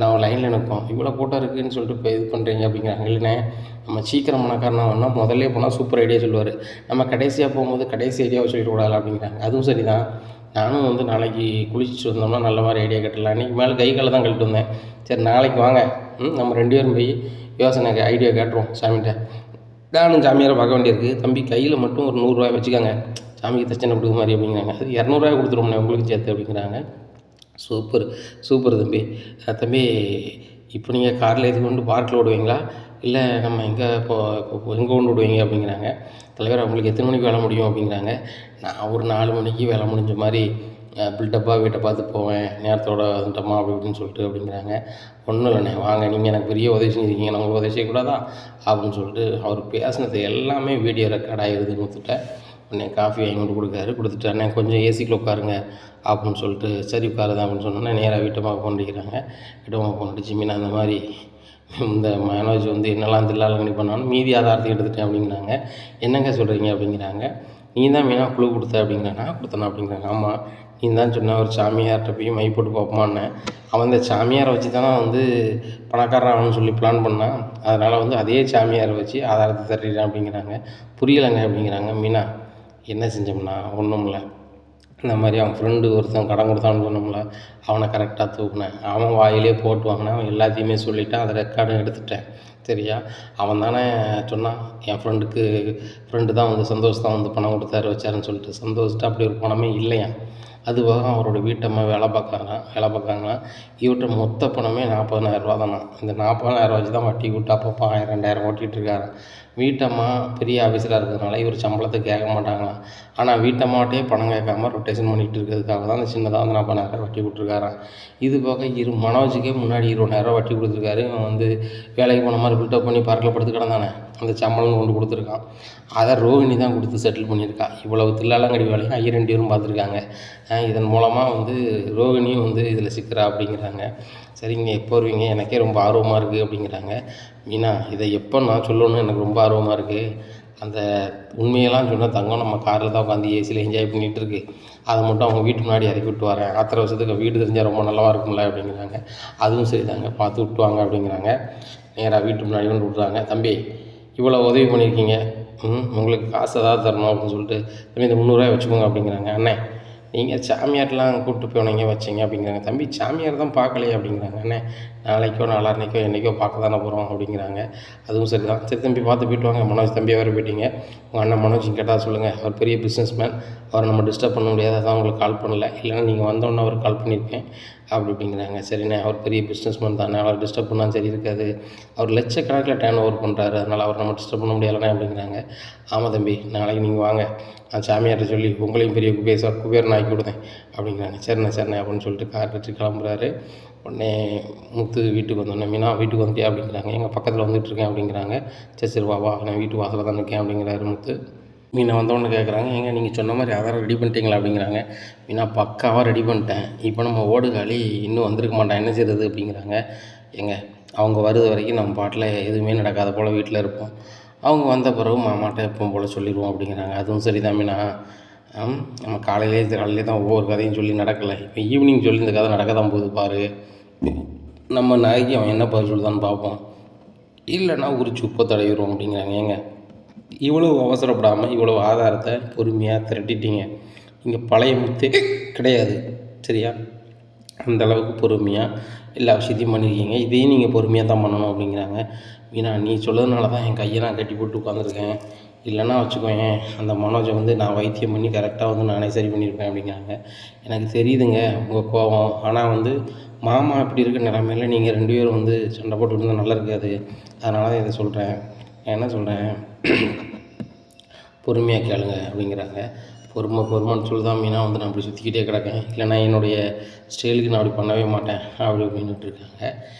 A: நான் லைனில் நிற்போம், இவ்வளோ கூட்டம் இருக்குதுன்னு சொல்லிட்டு இப்போ இது பண்ணுறீங்க அப்படிங்கிறாங்க. இல்லைண்ணே நம்ம சீக்கிரம் பணக்காரனா வேணால் முதல்ல போனால் சூப்பர் ஐடியா சொல்லுவார், நம்ம கடைசியாக போகும்போது கடைசி ஐடியாவை சொல்லிடக்கூடாது அப்படிங்கிறாங்க. அதுவும் சரி தான், நானும் வந்து நாளைக்கு குளிச்சுட்டு வந்தோம்னா நல்ல மாதிரி ஐடியா கட்டலாம். இன்றைக்கி மேலே கை காலை தான் கழிட்டு வந்தேன். சரி நாளைக்கு வாங்க, நம்ம 2 பேரும் போய் யோசனை ஐடியா கேட்டுருவோம் சாமிகிட்ட. நானும் சாமியாரை பார்க்க வேண்டியிருக்கு. தம்பி கையில் மட்டும் ஒரு 100 ரூபாய் வச்சுக்காங்க, சாமிக்கு தச்சனை கொடுக்க மாதிரி அப்படிங்கிறாங்க. அது 200 ரூபாய் கொடுத்துருவோம்ண்ணே உங்களுக்கு சேர்த்து அப்படிங்கிறாங்க. சூப்பர் தம்பி. இப்போ நீங்கள் காரில் எதுக்கு கொண்டு பார்க்கில் விடுவீங்களா, இல்லை நம்ம எங்கே இப்போ எங்கே கொண்டு விடுவீங்க அப்படிங்கிறாங்க. தலைவர் உங்களுக்கு எத்தனை மணிக்கு வேலை முடியும் அப்படிங்கிறாங்க. நான் ஒரு 4 மணிக்கு வேலை முடிஞ்ச மாதிரி பில்டப்பாக வீட்டை பார்த்து போவேன், நேரத்தோடு வந்துட்டோமா அப்படி இப்படின்னு சொல்லிட்டு அப்படிங்கிறாங்க. ஒன்றும் இல்லைண்ணே வாங்க, நீங்கள் எனக்கு பெரிய உதவி செஞ்சுருக்கீங்க, நான் உங்களுக்கு உதவி செய்யக்கூடாதா அப்படின்னு சொல்லிட்டு அவர் பேசினது எல்லாமே வீடியோ ரெக்கார்ட் ஆகிடுது. கொடுத்துட்டேன். உடனே காஃபி வாங்கி கொண்டு கொடுத்துட்டு அண்ணே கொஞ்சம் ஏசிக்குள்ள உட்காருங்க அப்படின்னு சொல்லிட்டு சரி உட்காருதான் அப்படின்னு சொன்னோன்னே நேராக வீட்டமாக கொண்டிருக்கிறாங்க. வீட்டமாக கொண்டு ஜிமினா அந்த மாதிரி இந்த மனோஜ் வந்து என்னெல்லாம் தில்லாலங்கடி பண்ணாலும் மீதி ஆதாரத்தை எடுத்துட்டேன் அப்படிங்கிறாங்க. என்னங்க சொல்கிறீங்க அப்படிங்கிறாங்க. நீ தான் மெயினாக குழு கொடுத்த அப்படிங்கிறாங்க. நான் கொடுத்தேனா அப்படிங்கிறாங்க. ஆமாம் நீ தான் சொன்ன ஒரு சாமியார்கிட்ட போய் மை போட்டு பார்ப்போமான்னு. அவன் இந்த சாமியாரை வச்சு தானே வந்து பணக்காரன் அவனு சொல்லி பிளான் பண்ணான். அதனால் வந்து அதே சாமியாரை வச்சு ஆதாரத்தை தட்டிடுறான் அப்படிங்கிறாங்க. புரியலைங்க அப்படிங்கிறாங்க. மீனா என்ன செஞ்சோம்னா ஒன்றும் இல்லை, இந்த மாதிரி அவன் ஃப்ரெண்டு ஒருத்தன் கடன் கொடுத்தான்னு சொன்னோம்ல, அவனை கரெக்டாக தூக்குனேன். அவன் வாயிலே போட்டு வாங்கினேன், அவன் எல்லாத்தையுமே சொல்லிவிட்டான், அதை ரெக்கார்டும் எடுத்துட்டேன். சரியா, அவன் தானே சொன்னான் என் ஃப்ரெண்டு தான் வந்து சந்தோஷ் தான் வந்து பணம் கொடுத்தாரு வச்சாருன்னு சொல்லிட்டு. சந்தோஷ்ட்டு அப்படி ஒரு பணமே இல்லையா. அதுவாக அவரோட வீட்டம்மா வேலை பார்க்காங்களாம். இவர்கிட்ட மொத்த பணமே 40,000 ரூபா தானா. இந்த 40,000 வச்சு தான் வட்டி விட்டு அப்பப்போ 1000 2000 ஓட்டிகிட்டு இருக்காரு. வீட்டம்மா பெரிய ஆஃபீஸராக இருக்கிறதுனால இவர் சம்பளத்தை கேட்க மாட்டாங்களாம். ஆனால் வீட்டம்மாட்டே பணம் கேட்காம ரொட்டேஷன் பண்ணிகிட்டு இருக்கிறதுக்காக தான் அந்த சின்னதாக வந்து 40,000 வட்டி கொடுத்துருக்காராம். இது போக மனோஜுக்கே முன்னாடி 20,000 வட்டி கொடுத்துருக்காரு. இவன் வந்து வேலைக்கு போன மாதிரி பில்டப் பண்ணி பார்க்கில் படுத்து கிடந்தானே, அந்த சம்பளம் கொண்டு கொடுத்துருக்கான். அதை ரோஹிணி தான் கொடுத்து செட்டில் பண்ணியிருக்கா. இவ்வளவு தில்லாலங்கடி வேலையும் 2 பேரும் பார்த்துருக்காங்க. இதன் மூலமாக வந்து ரோஹிணியும் வந்து இதில் சிக்கிறா அப்படிங்கிறாங்க. சரிங்க எப்போ வருவீங்க, எனக்கே ரொம்ப ஆர்வமாக இருக்குது அப்படிங்கிறாங்க. மீனா இதை எப்போ நான் சொல்லணும்னு எனக்கு ரொம்ப ஆர்வமாக இருக்குது. அந்த உண்மையெல்லாம் சொன்னால் தங்கம் நம்ம காரில் தான் உட்காந்து ஏசியில் என்ஜாய் பண்ணிகிட்டு இருக்கு, அதை மட்டும் அவங்க வீட்டு முன்னாடி இறக்கி விட்டு வரேன். ஆத்திர வருஷத்துக்கு வீடு தெரிஞ்சால் ரொம்ப நல்லாவா இருக்கும்ல அப்படிங்கிறாங்க. அதுவும் சரி தாங்க, பார்த்து விட்டுவாங்க அப்படிங்கிறாங்க. நேராக வீட்டு முன்னாடி கொண்டு விட்றாங்க. தம்பி இவ்வளோ உதவி பண்ணியிருக்கீங்க, உங்களுக்கு காசு ஏதாவது தரணும் அப்படின்னு சொல்லிட்டு தம்பி இந்த 300 ரூபாய் வச்சுக்கோங்க அப்படிங்கிறாங்க. அண்ணே நீங்கள் சாமியார்லாம் கூப்பிட்டு போனீங்க வச்சிங்க அப்படிங்கிறாங்க. தம்பி சாமியார் தான் பார்க்கலையே அப்படிங்கிறாங்க. அண்ணே நாளைக்கோ நாளான்னைக்கோ என்றைக்கோ பார்க்க தானே போகிறோம் அப்படிங்கிறாங்க. அதுவும் சரி தான். சரி தம்பி பார்த்து போய்ட்டு வாங்க. மனோஜ் தம்பியாக வேறு போயிட்டீங்க. உங்கள் அண்ணன் மனோஜ் கேட்டால் சொல்லுங்கள். அவர் பெரிய பிஸ்னஸ் மேன். அவரை நம்ம டிஸ்டர்ப் பண்ண முடியாது, அதான் உங்களுக்கு கால் பண்ணல. இல்லைன்னா நீங்கள் வந்தோடனே அவர் கால் பண்ணியிருப்பேன் அப்படிங்கிறாங்க. சரிண்ணே, அவர் பெரிய பிஸ்னஸ் மேன் தானே, அவர் டிஸ்டர்ப் பண்ணால் சரி இருக்காது. அவர் லட்சக்கணக்கில் டேர்ன் ஓவர் பண்ணுறாரு, அதனால் அவர் நம்ம டிஸ்டர்ப் பண்ண முடியலைண்ணே அப்படிங்கிறாங்க. ஆமாம் தம்பி, நாளைக்கு நீங்கள் வாங்க, நான் சாமியார்ட்ட சொல்லி உங்களையும் பெரிய குபேரன் ஆக்கி விடுதேன் அப்படிங்கிறாங்க. சரிண்ணே அப்படின்னு சொல்லிட்டு கார் எடுத்து கிளம்புறாரு. உடனே முத்து வீட்டுக்கு வந்தோடனே, மீனா வீட்டுக்கு வந்துட்டியா அப்படிங்கிறாங்க. எங்கள் பக்கத்தில் வந்துட்டுருக்கேன் அப்படிங்கிறாங்க. சரி வா நான் வீட்டு வாசலில் தான் இருக்கேன் அப்படிங்கிறாரு முத்து. மீனா வந்தவொடனே கேட்குறாங்க, ஏங்க நீங்கள் சொன்ன மாதிரி ஆதாரம் ரெடி பண்ணிட்டீங்களா அப்படிங்கிறாங்க. மீனா பக்காவாக ரெடி பண்ணிட்டேன், இப்போ நம்ம ஓடுகாலி இன்னும் வந்திருக்க மாட்டான், என்ன செய்கிறது அப்படிங்கிறாங்க. ஏங்க அவங்க வருது வரைக்கும் நம்ம பாட்டில் எதுவுமே நடக்காத போல் வீட்டில் இருப்போம், அவங்க வந்த பிறகு மாமாட்ட எப்பவும் போல் சொல்லிடுவோம் அப்படிங்கிறாங்க. அதுவும் சரி தான் மீனா, நம்ம காலையிலே தான் ஒவ்வொரு கதையும் சொல்லி நடக்கலை, இப்போ ஈவினிங் சொல்லி இந்த கதை நடக்க தான் போகுது பாரு, நம்ம நாய்க்கு அவன் என்ன பதில் சொல்லுதான்னு பார்ப்போம், இல்லைன்னா உரிச்சு உப்பை தடவிடுவோம் அப்படிங்கிறாங்க. ஏங்க இவ்வளவு அவசரப்படாமல் இவ்வளோ ஆதாரத்தை பொறுமையாக திரட்டிட்டீங்க, இங்கே பழைய முத்தே கிடையாது சரியா, அந்தளவுக்கு பொறுமையாக எல்லா விஷயத்தையும் பண்ணியிருக்கீங்க, இதையும் நீங்கள் பொறுமையாக தான் பண்ணணும் அப்படிங்கிறாங்க. மீனா நீ சொல்லதுனால தான் என் கையை நான் கட்டி போட்டு உட்காந்துருக்கேன், இல்லைன்னா வச்சுக்கோங்க அந்த மனோஜை வந்து நான் வைத்தியம் பண்ணி கரெக்டாக வந்து நானே சரி பண்ணியிருப்பேன் அப்படிங்கிறாங்க. எனக்கு தெரியுதுங்க உங்கள் கோபம், ஆனால் வந்து மாமா இப்படி இருக்க நிலைமையில் நீங்கள் 2 பேரும் வந்து சண்டை போட்டுக்கிட்டு இருந்தால் நல்லா இருக்காது, அதனால தான் இதை சொல்கிறேன். என்ன சொல்கிறேன், பொறுமையாக கேளுங்க அப்படிங்கிறாங்க. பொறுமைன்னு சொல்லி தான் மீனா வந்து நான் அப்படி சுற்றிக்கிட்டே கிடக்கேன், இல்லைனா என்னுடைய ஸ்டைலுக்கு நான் அப்படி பண்ணவே மாட்டேன் அப்படின்ட்டு இருக்காங்க.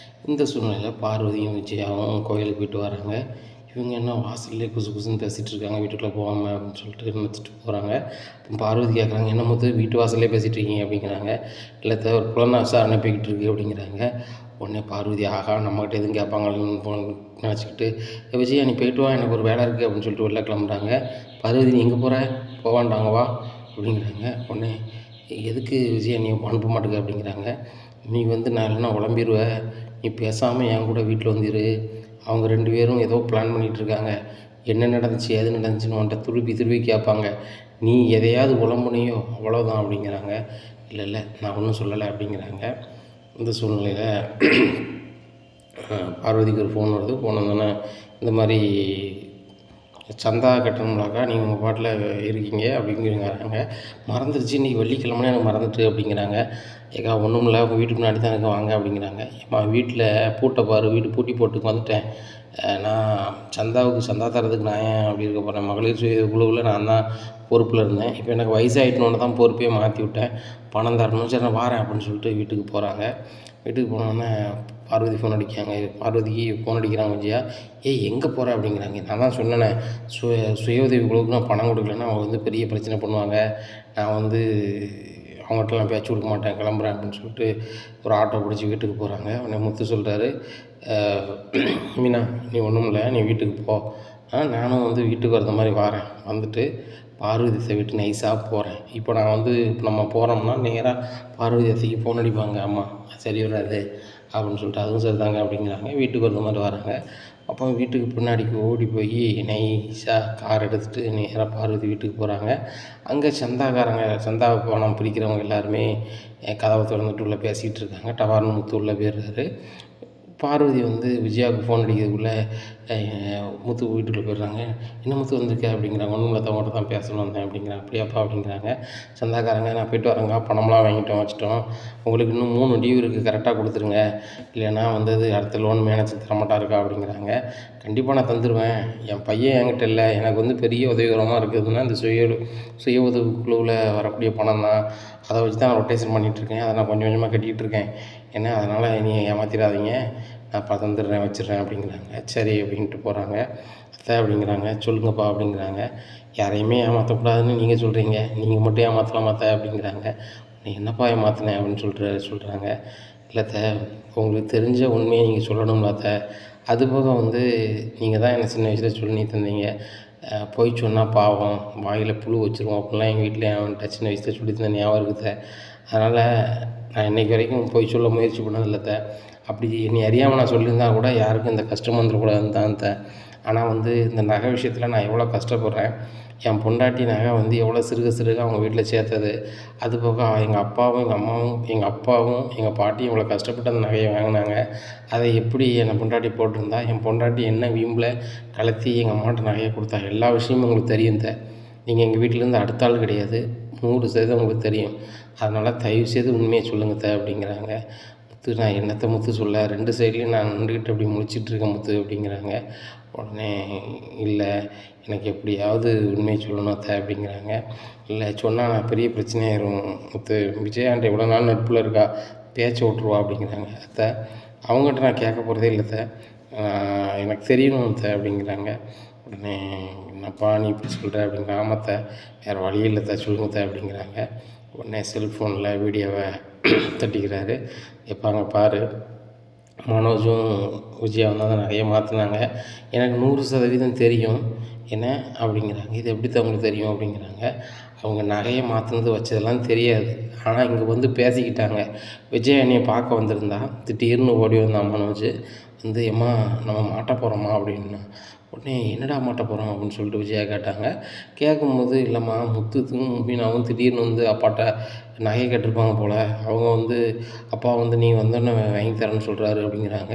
A: இந்த சூழ்நிலையில் பார்வதியும் விஜயாவும் கோயிலுக்கு போயிட்டு வராங்க. இவங்க என்ன வாசல்லே குசுன்னு பேசிகிட்டு இருக்காங்க, வீட்டுக்குள்ளே போகாமல் அப்படின்னு சொல்லிட்டு நினச்சிட்டு போகிறாங்க. பார்வதி கேட்குறாங்க, என்ன முத்து வீட்டு வாசல்லே பேசிகிட்டு இருக்கீங்க அப்படிங்கிறாங்க. இல்லை ஒரு புலனா விசாரணை போய்கிட்டு இருக்கு அப்படிங்கிறாங்க. உடனே பார்வதி ஆகா நம்மகிட்ட எதுவும் கேட்பாங்கன்னு நினச்சிக்கிட்டு, விஜயா நீ போய்ட்டு வா எனக்கு ஒரு வேலை இருக்குது அப்படின்னு சொல்லிட்டு வெளில கிளம்புறாங்க. பார்வதி நீ எங்கே போகிற, போவான்டாங்க வா அப்படிங்கிறாங்க. உடனே எதுக்கு விஜயா நீ அனுப்ப மாட்டேங்க அப்படிங்கிறாங்க. நீ வந்து நான் இல்லைன்னா உழம்பிடுவேன், நீ பேசாமல் என் கூட வீட்டில் வந்துரு, அவங்க 2 பேரும் ஏதோ பிளான் பண்ணிகிட்ருக்காங்க, என்ன நடந்துச்சு ஏது நடந்துச்சுன்னு உன்கிட்ட துருவி கேட்பாங்க, நீ எதையாவது உழம்புனையோ அவ்வளோதான் அப்படிங்கிறாங்க. இல்லை நான் ஒன்றும் சொல்லலை அப்படிங்கிறாங்க. இந்த சூழ்நிலையில் பார்வதிக்கு ஒரு ஃபோன் வருது. ஃபோன் வந்தோன்னே இந்த மாதிரி சந்தா கட்டணும்னாக்கா நீங்கள் உங்கள் பாட்டில் இருக்கீங்க அப்படிங்கிறாங்க. மறந்துடுச்சு இன்றைக்கி வெள்ளிக்கிழமைனே எனக்கு மறந்துட்டு அப்படிங்கிறாங்க. ஏக்கா ஒன்றும் இல்லை உங்கள் வீட்டுக்கு முன்னாடி தான் இருக்க வாங்க அப்படிங்கிறாங்க. ஏம்மா வீட்டில் பூட்டை பாரு, வீடு பூட்டி போட்டுக்கு வந்துட்டேன், நான் சந்தா தரதுக்கு நான் ஏன் அப்படி இருக்க போகிறேன், மகளிர் சுய குழுவில் நான் தான் பொறுப்பில் இருந்தேன், இப்போ எனக்கு வயசாகிட்டோன்னு தான் பொறுப்பே மாற்றி விட்டேன், பணம் தரணும், சரி நான் வாரேன் அப்படின்னு சொல்லிட்டு வீட்டுக்கு போகிறாங்க. வீட்டுக்கு போனோடனே பார்வதி ஃபோன் அடிக்காங்க. பார்வதிக்கு ஃபோன் அடிக்கிறாங்க விஜயா. எங்கே போகிற அப்படிங்கிறாங்க. நான் தான் சொன்னேனே சுய உதவி குழுவுக்கு நான் பணம் கொடுக்கலன்னா அவங்க வந்து பெரிய பிரச்சனை பண்ணுவாங்க, நான் வந்து அவங்ககிட்டலாம் பேச்சு கொடுக்க மாட்டேன், கிளம்புறேன் அப்படின்னு சொல்லிட்டு ஒரு ஆட்டோ பிடிச்சி வீட்டுக்கு போகிறாங்க. உடனே முத்து சொல்கிறாரு, மீனா நீ ஒன்றும் இல்லை நீ வீட்டுக்கு போ, நானும் வந்து வீட்டுக்கு வரது மாதிரி வாரேன், வந்துட்டு பார்வதி அத்தை விட்டு நைஸாக போகிறேன், இப்போ நான் வந்து நம்ம போகிறோம்னா நேராக பார்வதி அத்தைக்கு ஃபோன் அடிப்பாங்க, அம்மா சரி வராது அப்படின்னு சொல்லிட்டு, அதுவும் சரிதாங்க அப்படிங்கிறாங்க. வீட்டுக்கு வந்த மாதிரி வராங்க. அப்போ வீட்டுக்கு பின்னாடிக்கு ஓடி போய் நைஸாக கார் எடுத்துகிட்டு நேராக பார்வதி வீட்டுக்கு போகிறாங்க. அங்கே சந்தா பணம் பிரிக்கிறவங்க எல்லாருமே கதவை திறந்துட்டு உள்ளே பேசிகிட்டு இருக்காங்க. டவார்னு முத்து உள்ளே போயிடுறாரு. பார்வதி வந்து விஜயாவுக்கு ஃபோன் அடிக்கிறதுக்குள்ளே முத்து வீட்டுக்குள்ளே போயிடுறாங்க. என்ன முத்து வந்திருக்க அப்படிங்கிறாங்க. ஒன்றும் இல்லை தவங்கிட்ட தான் பேசணும் வந்தேன் அப்படிங்கிறாங்க. அப்படியாப்பா அப்படிங்கிறாங்க. சந்தாக்காரங்க நான் போய்ட்டு வரேங்க, பணம்லாம் வாங்கிட்டோம் வச்சிட்டோம், உங்களுக்கு இன்னும் 3 டியூ இருக்குது, கரெக்டாக கொடுத்துருங்க, இல்லைன்னா வந்து அடுத்த லோன் மேனேஜர் தரமாட்டா இருக்கா அப்படிங்கிறாங்க. கண்டிப்பாக நான் தந்துடுவேன், என் பையன் என்கிட்ட இல்லை, எனக்கு வந்து பெரிய உதவிகரமாக இருக்குதுன்னா இந்த சுய உதவி குழுவில் வரக்கூடிய பணம் தான், அதை வச்சு தான் நான் ரொட்டேஷன் பண்ணிகிட்ருக்கேன், அதை நான் கொஞ்சம் கொஞ்சமாக கட்டிக்கிட்டு இருக்கேன், ஏன்னா அதனால் நீ ஏமாற்றிடாதீங்க, நான் தந்துடுறேன் வச்சிடுறேன் அப்படிங்கிறாங்க. சரி அப்படின்ட்டு போகிறாங்க. அத்தை அப்படிங்கிறாங்க. சொல்லுங்கப்பா அப்படிங்கிறாங்க. யாரையுமே ஏமாற்றக்கூடாதுன்னு நீங்கள் சொல்கிறீங்க, நீங்கள் மட்டும் ஏமாற்றலாமா அத்தை அப்படிங்கிறாங்க. நீ என்னப்பா ஏமாற்றினேன் அப்படின்னு சொல்கிறாங்க. இல்லை அத்தை உங்களுக்கு தெரிஞ்ச உண்மையை நீங்கள் சொல்லணும்ல அத்தை, அதுபோக வந்து நீங்கள் தான் என்னை சின்ன வயசில் சொல்லி தந்தீங்க, போய் சொன்னால் பாவம் வாயில் புழு வச்சுருவோம் அப்படிலாம் எங்கள் வீட்டில் அவன்கிட்ட சின்ன வயசில் சொல்லி தந்த ஞாபகம் இருக்குது, அதனால் நான் இன்றைக்கி வரைக்கும் போய் சொல்ல முயற்சி பண்ணதில்லை, அப்படி என்னை அறியாமல் நான் சொல்லியிருந்தால் கூட யாருக்கும் இந்த கஷ்டம் வந்துடக்கூடாதுன்னு தான் ஆனால் வந்து இந்த நகை விஷயத்தில் நான் எவ்வளோ கஷ்டப்படுறேன், என் பொண்டாட்டி நகை வந்து எவ்வளோ சிறுக சிறுக அவங்க வீட்டில் சேர்த்தது, அது போக எங்கள் அப்பாவும் எங்கள் அம்மாவும் எங்கள் அப்பாவும் எங்கள் பாட்டியும் இவ்வளோ கஷ்டப்பட்டு அந்த நகையை வாங்கினாங்க. அதை எப்படி என் பொண்டாட்டி போட்டிருந்தா, என் பொண்டாட்டி என்ன வீம்பில் கலத்தி எங்கள் அம்மாட்ட நகையை கொடுத்தா, எல்லா விஷயமும் உங்களுக்கு தெரியும் நீங்கள் எங்கள் வீட்டிலேருந்து அடுத்த ஆள் கிடையாது, 100% உங்களுக்கு தெரியும். அதனால் தயவுசெய்து உண்மையை சொல்லுங்கள் அப்படிங்கிறாங்க. முத்து, நான் என்னத்தை முத்து சொல்ல, 2 சைட்லேயும் நான் நின்றுக்கிட்டு அப்படி முழிச்சிட்ருக்கேன் முத்து அப்படிங்கிறாங்க. உடனே இல்லை, எனக்கு எப்படியாவது உண்மையை சொல்லணும் அப்படிங்கிறாங்க. இல்லை சொன்னால் நான் பெரிய பிரச்சனையாயிரும் முத்து, விஜயாண்ட இவ்வளோ நாள் நட்பில் இருக்கா, பேச்சை விட்ருவா அப்படிங்கிறாங்க. அவங்ககிட்ட நான் கேட்க போகிறதே இல்லை எனக்கு தெரியணும் அப்படிங்கிறாங்க. உடனே என்னப்பா நீ இப்படி சொல்கிற அப்படிங்கிற, ஆமாத்த வேறு வழி இல்லை சொல்லுங்க அப்படிங்கிறாங்க. உடனே செல்ஃபோனில் வீடியோவை தட்டிக்கிறாரு. எப்பாங்க பாரு, மனோஜும் விஜயாவும் தான் நகையை மாற்றினாங்க, எனக்கு 100% தெரியும் என்ன அப்படிங்கிறாங்க. இது எப்படி தான் உங்களுக்கு தெரியும் அப்படிங்கிறாங்க. அவங்க நகையை மாற்றினது வச்சதெல்லாம் தெரியாது, ஆனால் இங்கே வந்து பேசிக்கிட்டாங்க. விஜய் என்னையை பார்க்க வந்திருந்தா, திடீர்னு ஓடி வந்தான் மனோஜ் வந்து, ஏம்மா நம்ம மாட்ட போகிறோமா அப்படின்னா. உடனே என்னடா மாட்ட போகிறோம் அப்படின்னு சொல்லிட்டு விஜயா கேட்டாங்க. கேட்கும்போது இல்லைம்மா முத்துக்கும் மீனாவும் திடீர்னு வந்து அப்பாட்ட நகை கேட்டிருப்பாங்க போல், அவங்க வந்து அப்பா வந்து நீ வந்தோடனே வாங்கி தரேன்னு சொல்கிறாரு அப்படிங்கிறாங்க.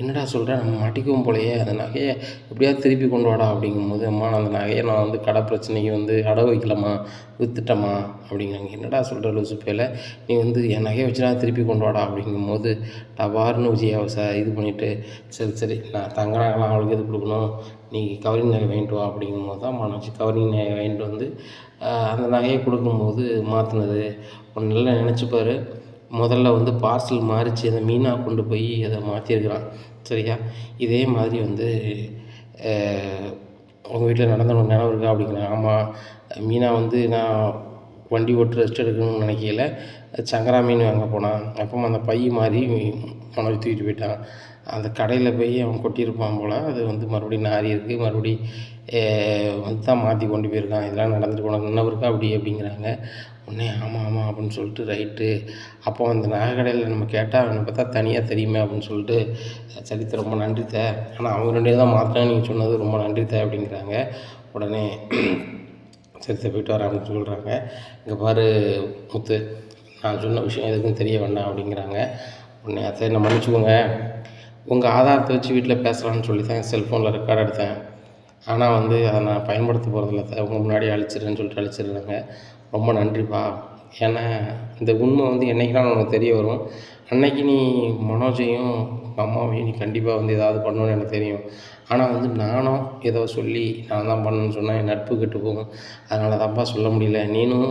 A: என்னடா சொல்கிறேன், நம்ம மாட்டிக்குவோம் போலையே, அந்த நகையை எப்படியாவது திருப்பி கொண்டு வாடா அப்படிங்கும்போது, அம்மா அந்த நகையை நான் வந்து கடை பிரச்சனைக்கு வந்து அடகு வைக்கலாமா, விற்றுட்டம்மா அப்படிங்கிறாங்க. என்னடா சொல்கிற லூசுப்பையில், நீ வந்து என் நகையை வச்சுனா திருப்பி கொண்டு வாடா அப்படிங்கும்போது டபார்னு விஜயாவை இது பண்ணிவிட்டு, சரி நான் தங்க நகைலாம் அவளுக்கு எது கொடுக்கணும், நீ கவரிங் நகை வாங்கிட்டு வா அப்படிங்கும்போது தான் மனோஜ் கவரிங் நகை வாங்கிட்டு வந்து அந்த நகையை கொடுக்கும்போது மாற்றினது. ஒன்று நல்லா நினச்சிப்பார், முதல்ல வந்து பார்சல் மாறிச்சு, அதை மீனா கொண்டு போய் அதை மாற்றிருக்கிறான். சரியா, இதே மாதிரி வந்து உங்கள் வீட்டில் நடந்த ஒரு நினைவு இருக்கா அப்படிங்கிறாங்க. ஆமாம், மீனா வந்து நான் வண்டி ஓட்டு ரெஸ்ட் எடுக்கணும்னு நினைக்கையில சங்கரா மீன் வாங்க போனான், அப்போ அந்த பை மாதிரி மனோஜ் தூக்கிட்டு போயிட்டான். அந்த கடையில் போய் அவன் கொட்டியிருப்பான் போல், அது வந்து மறுபடியும் நாரி இருக்குது, மறுபடியும் வந்து தான் மாற்றி கொண்டு போயிருக்கான். இதெல்லாம் நடந்துட்டு உனக்கு நினைவு இருக்கா அப்படிங்கிறாங்க. உடனே ஆமாம் அப்படின்னு சொல்லிட்டு ரைட்டு, அப்போ அந்த நகை கடையில் நம்ம கேட்டால் அவனை பார்த்தா தனியாக தெரியுமே அப்படின்னு சொல்லிட்டு, சரித்த ரொம்ப நன்றி ஆனால் அவங்க 2 தான் மாற்றினான்னு நீங்கள் சொன்னது ரொம்ப நன்றி அப்படிங்கிறாங்க. உடனே சரித்த போய்ட்டு வரேன் அப்படின்னு சொல்கிறாங்க. இங்கே பாரு முத்து, நான் சொன்ன விஷயம் எதுக்கும் தெரிய வேண்டாம் அப்படிங்கிறாங்க. உடனே அதை என்ன மன்னிச்சுக்கோங்க, உங்கள் ஆதாரத்தை வச்சு வீட்டில் பேசலான்னு சொல்லி தான் செல்ஃபோனில் ரெக்கார்ட் எடுத்தேன், ஆனால் வந்து அதை நான் பயன்படுத்த போகிறதில்ல உங்கள் முன்னாடி அழிச்சிடுறேன்னு சொல்லிட்டு அழிச்சிடுறாங்க. ரொம்ப நன்றிப்பா, ஏன்னா இந்த உண்மை வந்து என்றைக்குலாம் உனக்கு தெரிய வரும், அன்னைக்கு நீ மனோஜையும் உங்கள் அம்மாவையும் நீ கண்டிப்பாக வந்து ஏதாவது பண்ணணுன்னு எனக்கு தெரியும். ஆனால் வந்து நானும் ஏதோ சொல்லி நான் தான் பண்ணணுன்னு சொன்னால் என் நட்பு கெட்டு போகும், அதனால தான்ப்பா சொல்ல முடியல. நீனும்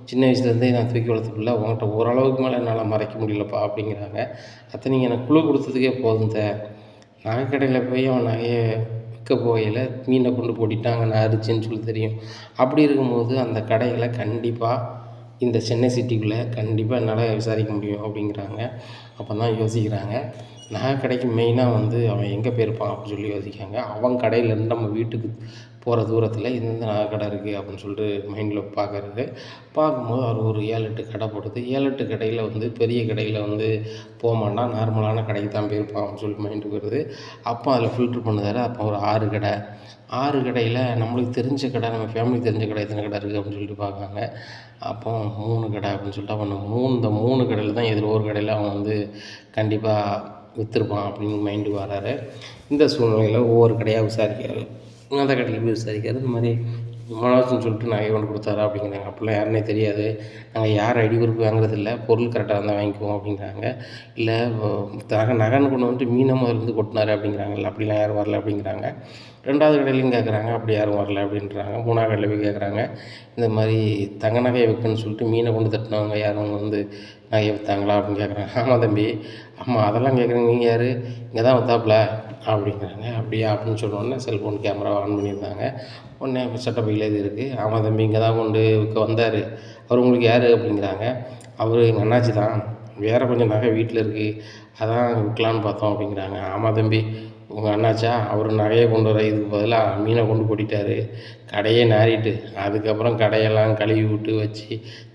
A: சின்ன வயசுலேருந்தே நான் தூக்கி வளர்த்துக்குள்ள உங்கள்கிட்ட ஓரளவுக்கு மேலே என்னால் மறைக்க முடியலப்பா அப்படிங்கிறாங்க. நீங்கள் எனக்கு குழு கொடுத்ததுக்கே போதும் நகைக்கடையில் போய் அவன் நகையை விற்க போகையில் மீனை கொண்டு போட்டிட்டாங்க நான் அரிச்சின்னு சொல்லி தெரியும். அப்படி இருக்கும்போது அந்த கடைகளை கண்டிப்பாக இந்த சென்னை சிட்டிக்குள்ளே கண்டிப்பாக என்னால் விசாரிக்க முடியும் அப்படிங்கிறாங்க. அப்போ தான் யோசிக்கிறாங்க, நகை கடைக்கு மெயினாக வந்து அவன் எங்கே போயிருப்பான் அப்படின்னு சொல்லி யோசிக்கிறாங்க. அவன் கடையிலேருந்து நம்ம வீட்டுக்கு போகிற தூரத்தில் இந்த நகை கடை இருக்குது அப்படின்னு சொல்லிட்டு மைண்டில் பார்க்கும்போது அவர் ஒரு 7-8 கடை போடுது. 7-8 கடையில் வந்து பெரிய கடையில் வந்து போக மாட்டான், நார்மலான கடைக்கு தான் போயிருப்பான் அப்படின்னு சொல்லிட்டு மைண்டுக்கு வருது. அப்போ அதில் ஃபில்ட்ரு பண்ணுறாரு. அப்போ ஒரு 6 கடை, 6 கடையில் நம்மளுக்கு தெரிஞ்ச கடை, நம்ம ஃபேமிலிக்கு தெரிஞ்ச கடை எத்தனை கடை இருக்குது அப்படின்னு சொல்லிட்டு பார்க்குறாங்க. அப்போ 3 கடை அப்படின்னு சொல்லிட்டு அவன் இந்த 3 கடையில் தான் எதில் ஒரு கடையில் அவன் வந்து கண்டிப்பாக விற்றுருப்பான் அப்படின்னு மைண்டுக்கு வராரு. இந்த சூழ்நிலையில் ஒவ்வொரு கடையாக விசாரிக்கிறாரு. அந்த கடையில் போய் விசாரிக்கிறாரு. இந்த மாதிரி மனோஜ்னு சொல்லிட்டு நகை கொண்டு கொடுத்தாரா அப்படிங்கிறாங்க. அப்படிலாம் யாருன்னே தெரியாது, நாங்கள் யார் ஐடி குரூப் வாங்குறதில்ல, பொருள் கரெக்டாக இருந்தால் வாங்கிக்குவோம் அப்படிங்கிறாங்க. இல்லை நகைன்னு கொண்டு வந்துட்டு மீனை முதலேருந்து கொட்டினாரு அப்படிங்கிறாங்க. இல்லை அப்படிலாம் யாரும் வரல அப்படிங்கிறாங்க. 2வது கடையிலையும் கேட்குறாங்க, அப்படி யாரும் வரல அப்படின்றாங்க. 3வது கடையில் போய் கேட்குறாங்க, இந்த மாதிரி தங்க நகையை விற்கணும்னு சொல்லிட்டு மீனை கொண்டு தட்டினவங்க யாரும் வந்து நகையை விற்றாங்களா அப்படின்னு கேட்குறாங்க. ஆமாம் தம்பி, ஆமாம் அதெல்லாம் கேட்குறீங்க, நீங்கள் யார், இங்கே தான் விற்றாப்புல அப்படிங்கிறாங்க. அப்படியா அப்படின்னு சொன்னோடனே செல்ஃபோன் கேமரா ஆன் பண்ணியிருந்தாங்க. உடனே சட்டப்பையில் இது இருக்குது, ஆமாம் தம்பி இங்கே தான் கொண்டு விற்க வந்தார், அவர் உங்களுக்கு யார் அப்படிங்கிறாங்க. அவர் எங்கள் அண்ணாச்சி தான், வேறு கொஞ்சம் நகை வீட்டில் இருக்குது, அதான் விற்கலான்னு பார்த்தோம் அப்படிங்கிறாங்க. ஆமாம் தம்பி உங்கள் அண்ணாச்சா, அவர் நகையை கொண்டு வர இதுக்கு பதிலாக மீனை கொண்டு போட்டிட்டார், கடையே நாறிட்டு, அதுக்கப்புறம் கடையெல்லாம் கழுவி விட்டு வச்சு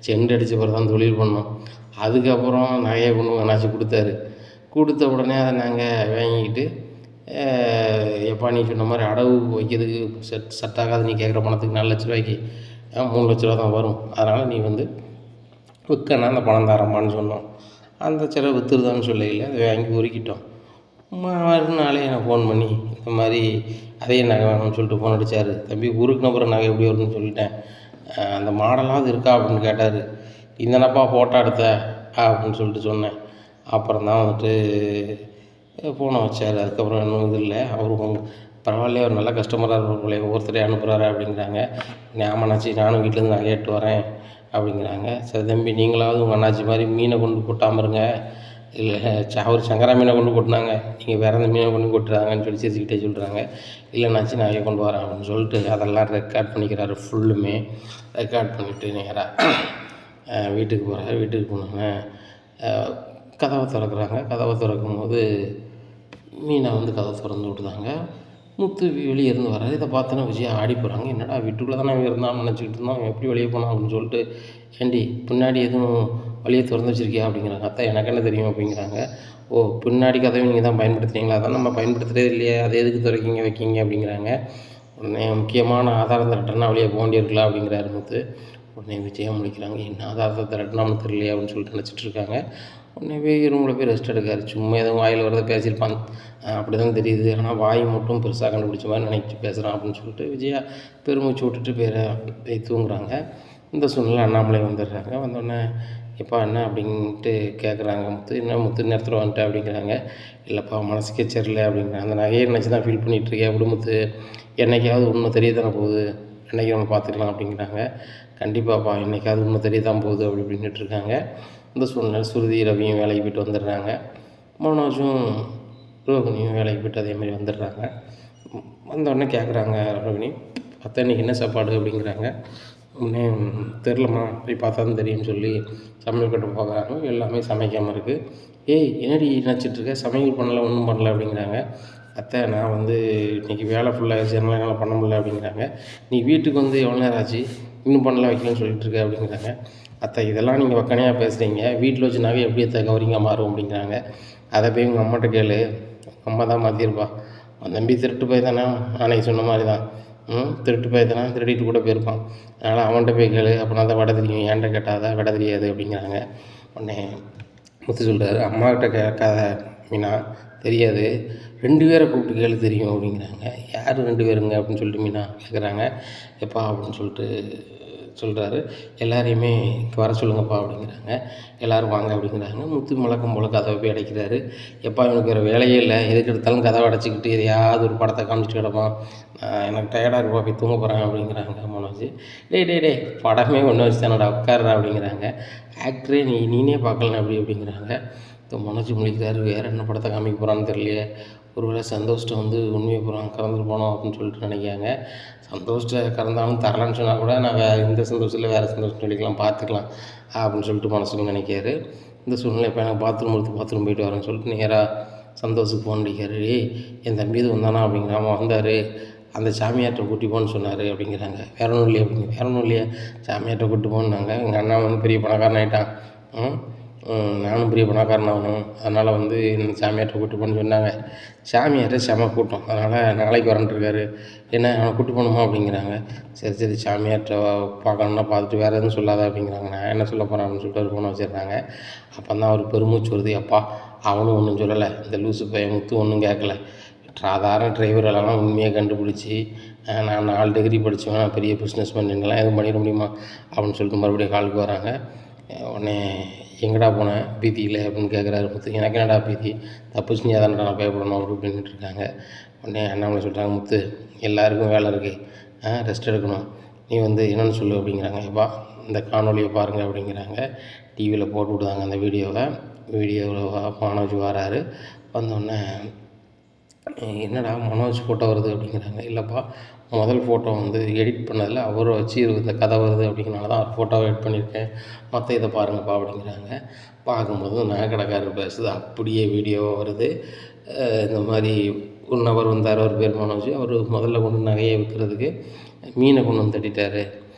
A: செண்டு அடித்த பிறகு தான் தொழில் பண்ணோம், அதுக்கப்புறம் நகையை கொண்டு அண்ணாச்சி கொடுத்தாரு. கொடுத்த உடனே அதை நாங்கள் வாங்கிக்கிட்டு எப்பா நீ சொன்ன மாதிரி அடவு வைக்கிறதுக்கு செட் ஆகாது, நீ கேட்குற பணத்துக்கு 4 லட்ச ரூபாய்க்கு 3 லட்ச ரூபா தான் வரும், அதனால் நீ வந்து விற்கனா அந்த பணம் தரம்மான்னு சொன்னோம். அந்த சிலை விற்றுருதான்னு சொல்லையில் அதை வாங்கி உருக்கிட்டோம். மறுநாளே எனக்கு ஃபோன் பண்ணி இந்த மாதிரி அதே நகை வேணும்னு சொல்லிட்டு ஃபோன் அடித்தார். தம்பி உருக்குன அப்புறம் நகை எப்படி வரும்னு சொல்லிட்டேன், அந்த மாடலாவது இருக்கா அப்படின்னு கேட்டார். இந்தனப்பா ஃபோட்டோ எடுத்த அப்படின்னு சொல்லிட்டு சொன்னேன். அப்புறம் தான் வந்துட்டு ஃபோனை வச்சார். அதுக்கப்புறம் இன்னும் இது இல்லை, அவரும் பரவாயில்லையே அவர் நல்ல கஸ்டமராக இருப்பார், ஒவ்வொருத்தரையும் அனுப்புகிறாரு அப்படிங்கிறாங்க. ஆமாண்ணாச்சி நானும் வீட்டிலேருந்து நான் கேட்டு வரேன் அப்படிங்கிறாங்க. சரி தம்பி நீங்களாவது உங்கள் அண்ணாச்சி மாதிரி மீனை கொண்டு கொட்டாமல் இருங்க, இல்லை அவர் சங்கரா மீனை கொண்டு கொட்டினாங்க, நீங்கள் வேறு எந்த மீனை கொண்டு கொட்டுறாங்கன்னு சொல்லி சிரிச்சுக்கிட்டே சொல்கிறாங்க. இல்லைனாச்சி நான் கொண்டு வரேன் அப்படின்னு சொல்லிட்டு அதெல்லாம் ரெக்கார்ட் பண்ணிக்கிறாரு. ஃபுல்லுமே ரெக்கார்ட் பண்ணிவிட்டு நேராக வீட்டுக்கு போகிறாரு. வீட்டுக்கு போனோன்னே கதவை திறக்கிறாங்க. கதவை திறக்கும்போது மீனை வந்து கதவை திறந்து விட்டுதாங்க. முத்து வெளியே இருந்து வர்றாரு. இதை பார்த்தோன்னா விஜயா ஆடி போகிறாங்க. என்னடா வீட்டுக்குள்ளே தானே இருந்தான்னு நினச்சிக்கிட்டு இருந்தோம், எப்படி வெளியே போனான் அப்படின்னு சொல்லிட்டு, ஏண்டி பின்னாடி எதுவும் வழியை திறந்து வச்சுருக்கியா அப்படிங்கிறாங்க. அத்தை எனக்கு என்ன தெரியும் அப்படிங்கிறாங்க. ஓ பின்னாடி கதவை நீங்கள் தான் பயன்படுத்துகிறீங்களா, அதான் நம்ம பயன்படுத்துகிறதே இல்லையே, அதை எதுக்கு திறக்கீங்க வைக்கிங்க அப்படிங்கிறாங்க. உடனே முக்கியமான ஆதாரம் திரட்டினா வெளியே போக வேண்டியிருக்கலாம் அப்படிங்கிறாரு முத்து. உடனே விஜயா முடிக்கிறாங்க. என்ன ஆதாரத்தை திரட்டினான்னு தெரியலையே அப்படின்னு சொல்லிட்டு நினச்சிட்டு இருக்காங்க. உடனே ரூமில் போய் ரெஸ்ட் எடுக்காரு. சும்மா எதுவும் வாயில் வரதை பேசியிருப்பான் அப்படி தான் தெரியுது, ஆனால் வாய் மட்டும் பெருசாக கண்டுபிடிச்ச மாதிரி நினைச்சி பேசுகிறான் அப்படின்னு சொல்லிட்டு விஜயா பெருமூச்சு விட்டுட்டு போய் தூங்குறாங்க. இந்த சூழ்நிலை அண்ணாமலை வந்துடுறாங்க. வந்தோடனே எப்பா என்ன அப்படின்ட்டு கேட்குறாங்க. முத்து நேரத்தில் வந்துட்டேன் அப்படிங்கிறாங்க. இல்லைப்பா மனசுக்கே சரியில்லை அப்படிங்கிறாங்க. அந்த நகையை நினச்சி தான் ஃபீல் பண்ணிகிட்ருக்கேன் அப்படி முத்து, என்றைக்காவது உண்மை தெரிய தானே போகுது, என்றைக்கு நம்ம பார்த்துக்கலாம் அப்படிங்கிறாங்க. கண்டிப்பாப்பா என்றைக்காவது உண்மை தெரிய தான் போகுது அப்படி அப்படின்ட்டு இருக்காங்க. இந்த சூழ்நிலை சுருதி ரவியும் வேலைக்கு போய்ட்டு வந்துடுறாங்க. மனோஜும் ரோகிணியும் வேலைக்கு போய்ட்டு அதேமாதிரி வந்துடுறாங்க. வந்தோடனே கேட்குறாங்க ரோகிணி, அத்தை இன்றைக்கி என்ன சாப்பாடு அப்படிங்கிறாங்க. உடனே தெரிலம்மா போய் பார்த்தா தான் தெரியும்னு சொல்லி சமையல் கட்டு போகிறாங்க. எல்லாமே சமைக்காமல் இருக்குது. ஏய் என்னடி நினச்சிட்ருக்க, சமையல் பண்ணல ஒன்றும் பண்ணல அப்படிங்கிறாங்க. அத்தை நான் வந்து இன்றைக்கி வேலை ஃபுல்லாகிடுச்சு, என்னால் பண்ண முடியல அப்படிங்கிறாங்க. நீ வீட்டுக்கு வந்து எவ்வளோ நேரம் ஆச்சு, இன்னும் பண்ணல வைக்கலன்னு சொல்லிட்டுருக்க அப்படிங்கிறாங்க. அத்தை இதெல்லாம் நீங்கள் வக்கனையாக பேசுகிறீங்க, வீட்டில் வச்சு நகை எப்படி அத்தை கவரிங்காக மாறும் அப்படிங்கிறாங்க. அதை போய் உங்கள் அம்மாட்ட கேளு, அம்மா தான் மாற்றிருப்பா, அவன் தம்பி திருட்டு போய் தானே, அன்னைக்கு சொன்ன மாதிரி தான் திருட்டு போய் தானே, திருடிட்டு கூட போயிருப்பான், அதனால் அவன்கிட்ட போய் கேளு, அப்படின்னா தான் விட தெரியும், ஏன்ட்ட கேட்டாத விட தெரியாது அப்படிங்கிறாங்க. உடனே முத்து சொல்கிறாரு, அம்மாக்கிட்ட கேட்காத மீனா, தெரியாது, 2 பேரை கூப்பிட்டு கேளு தெரியும் அப்படிங்கிறாங்க. யார் 2 பேருங்க அப்படின்னு சொல்லிட்டு மீனா கேட்குறாங்க. எப்பா அப்படின்னு சொல்லிட்டு சொல்கிறாரு. எல்லாரையுமே வர சொல்லுங்கப்பா அப்படிங்கிறாங்க. எல்லோரும் வாங்க அப்படிங்கிறாங்க. முத்து முழக்கம் போல் கதவை போய் அடைக்கிறாரு. எப்பா இவனுக்கு வேறு வேலையே இல்லை, எதுக்கு எடுத்தாலும் கதவை அடைச்சிக்கிட்டு எதையாவது ஒரு படத்தை காமிச்சிட்டு கிடப்பான், எனக்கு டயர்டாக இருப்பா போய் தூங்க போகிறேன் அப்படிங்கிறாங்க. மனோஜ் டே படமே ஒன்று வச்சு தானடா உட்கார்றா அப்படிங்கிறாங்க. ஆக்டரே நீனே பார்க்கலாம் அப்படிங்கிறாங்க. மனோஜ் முழிக்கிறாரு. வேறு என்ன படத்தை காமிக்க போகிறான்னு தெரியலையே, ஒருவேளை சந்தோஷத்தை வந்து உண்மையை போகிறான் கறந்துட்டு போனோம் அப்படின்னு சொல்லிட்டு நினைக்காங்க. சந்தோஷத்தை கறந்தாலும் தரலான்னு சொன்னால் கூட நான் இந்த சந்தோஷத்தில் வேறு சந்தோஷம் சொல்லிக்கலாம், பார்த்துக்கலாம் அப்படின்னு சொல்லிட்டு மனசுக்கு நினைக்காரு. இந்த சூழ்நிலை இப்போ எனக்கு பாத்ரூம் போயிட்டு வரேன்னு சொல்லிட்டு நேராக சந்தோஷத்துக்கு ஃபோன் அடிக்காரு. என் தம்பி இது வந்தானா அப்படிங்கிறான். வந்தார், அந்த சாமியார்கிட்ட கூட்டி போன்னு சொன்னார் அப்படிங்கிறாங்க. வேற ஒன்றும் இல்லையா, சாமியார்கிட்ட கூட்டி போன்னாங்க. எங்கள் அண்ணா வந்து பெரிய பணக்காரன் ஆகிட்டான், நானும் பெரிய பணக்காரனாகணும், அதனால் வந்து இந்த சாமியார்கிட்ட கூப்பிட்டு போகணுன்னு சொன்னாங்க. சாமியார் செம கூட்டம், அதனால் நாளைக்கு வரன்ட்ருக்காரு, என்ன அவனை கூப்பிட்டு போகணுமா அப்படிங்கிறாங்க. சரி சாமியார்கிட்ட பார்க்கணுன்னா பார்த்துட்டு வேறு எதுவும் சொல்லாத அப்படிங்கிறாங்க. நான் என்ன சொல்ல போகிறேன் அப்படின்னு சொல்லிட்டு ஒரு ஃபோனை வச்சிடுறாங்க. அப்போ தான் அவர் பெருமூச்சு வருது. அப்பா அவனும் ஒன்றும் சொல்லலை, இந்த லூசு பையன் முத்து ஒன்றும் கேட்கல, சாதாரண டிரைவரெல்லாம் உண்மையாக கண்டுபிடிச்சி நான் 4 டிகிரி படித்தவன், நான் பெரிய பிஸ்னஸ் பண்ணிங்கலாம் எதுவும் பண்ணிட முடியுமா அப்படின்னு சொல்லிட்டு மறுபடியும் காலுக்கு வராங்க. உடனே எங்கடா போனேன் பீதியில் அப்படின்னு கேட்குறாரு முத்து. எனக்கு என்னடா பீதி, தப்பு செஞ்சு அதான்டா நான் பயப்படணும் அப்படின்ட்டு இருக்காங்க. உடனே அண்ணாமலை சொல்கிறாங்க, முத்து எல்லாருக்கும் வேலை இருக்குது, ரெஸ்ட் எடுக்கணும், நீ வந்து என்னென்னு சொல்லு அப்படிங்கிறாங்க. எப்பா இந்த காணொலியை பாருங்கள் அப்படிங்கிறாங்க. டிவியில் போட்டு விடுதாங்க அந்த வீடியோவில் மனோஜ் வராரு. வந்தோடனே என்னடா மனோஜ் ஃபோட்டோ வருது அப்படிங்கிறாங்க. இல்லைப்பா முதல் ஃபோட்டோ வந்து எடிட் பண்ணதில் அவரை வச்சு இந்த கதை வருது அப்படிங்கிறனால தான் அவர் ஃபோட்டோவை எடிட் பண்ணியிருக்கேன், மற்ற இதை பாருங்கப்பா அப்படிங்கிறாங்க. பார்க்கும்போது நகைக்கடைக்காரர் பேசுது அப்படியே வீடியோவாக வருது. இந்த மாதிரி ஒரு நபர் வந்தார், அவர் பேர் மனோஜ், அவர் முதல்ல கொண்டு நகையை விற்கிறதுக்கு மீனை கொண்டு வந்து தட்டிட்டார்.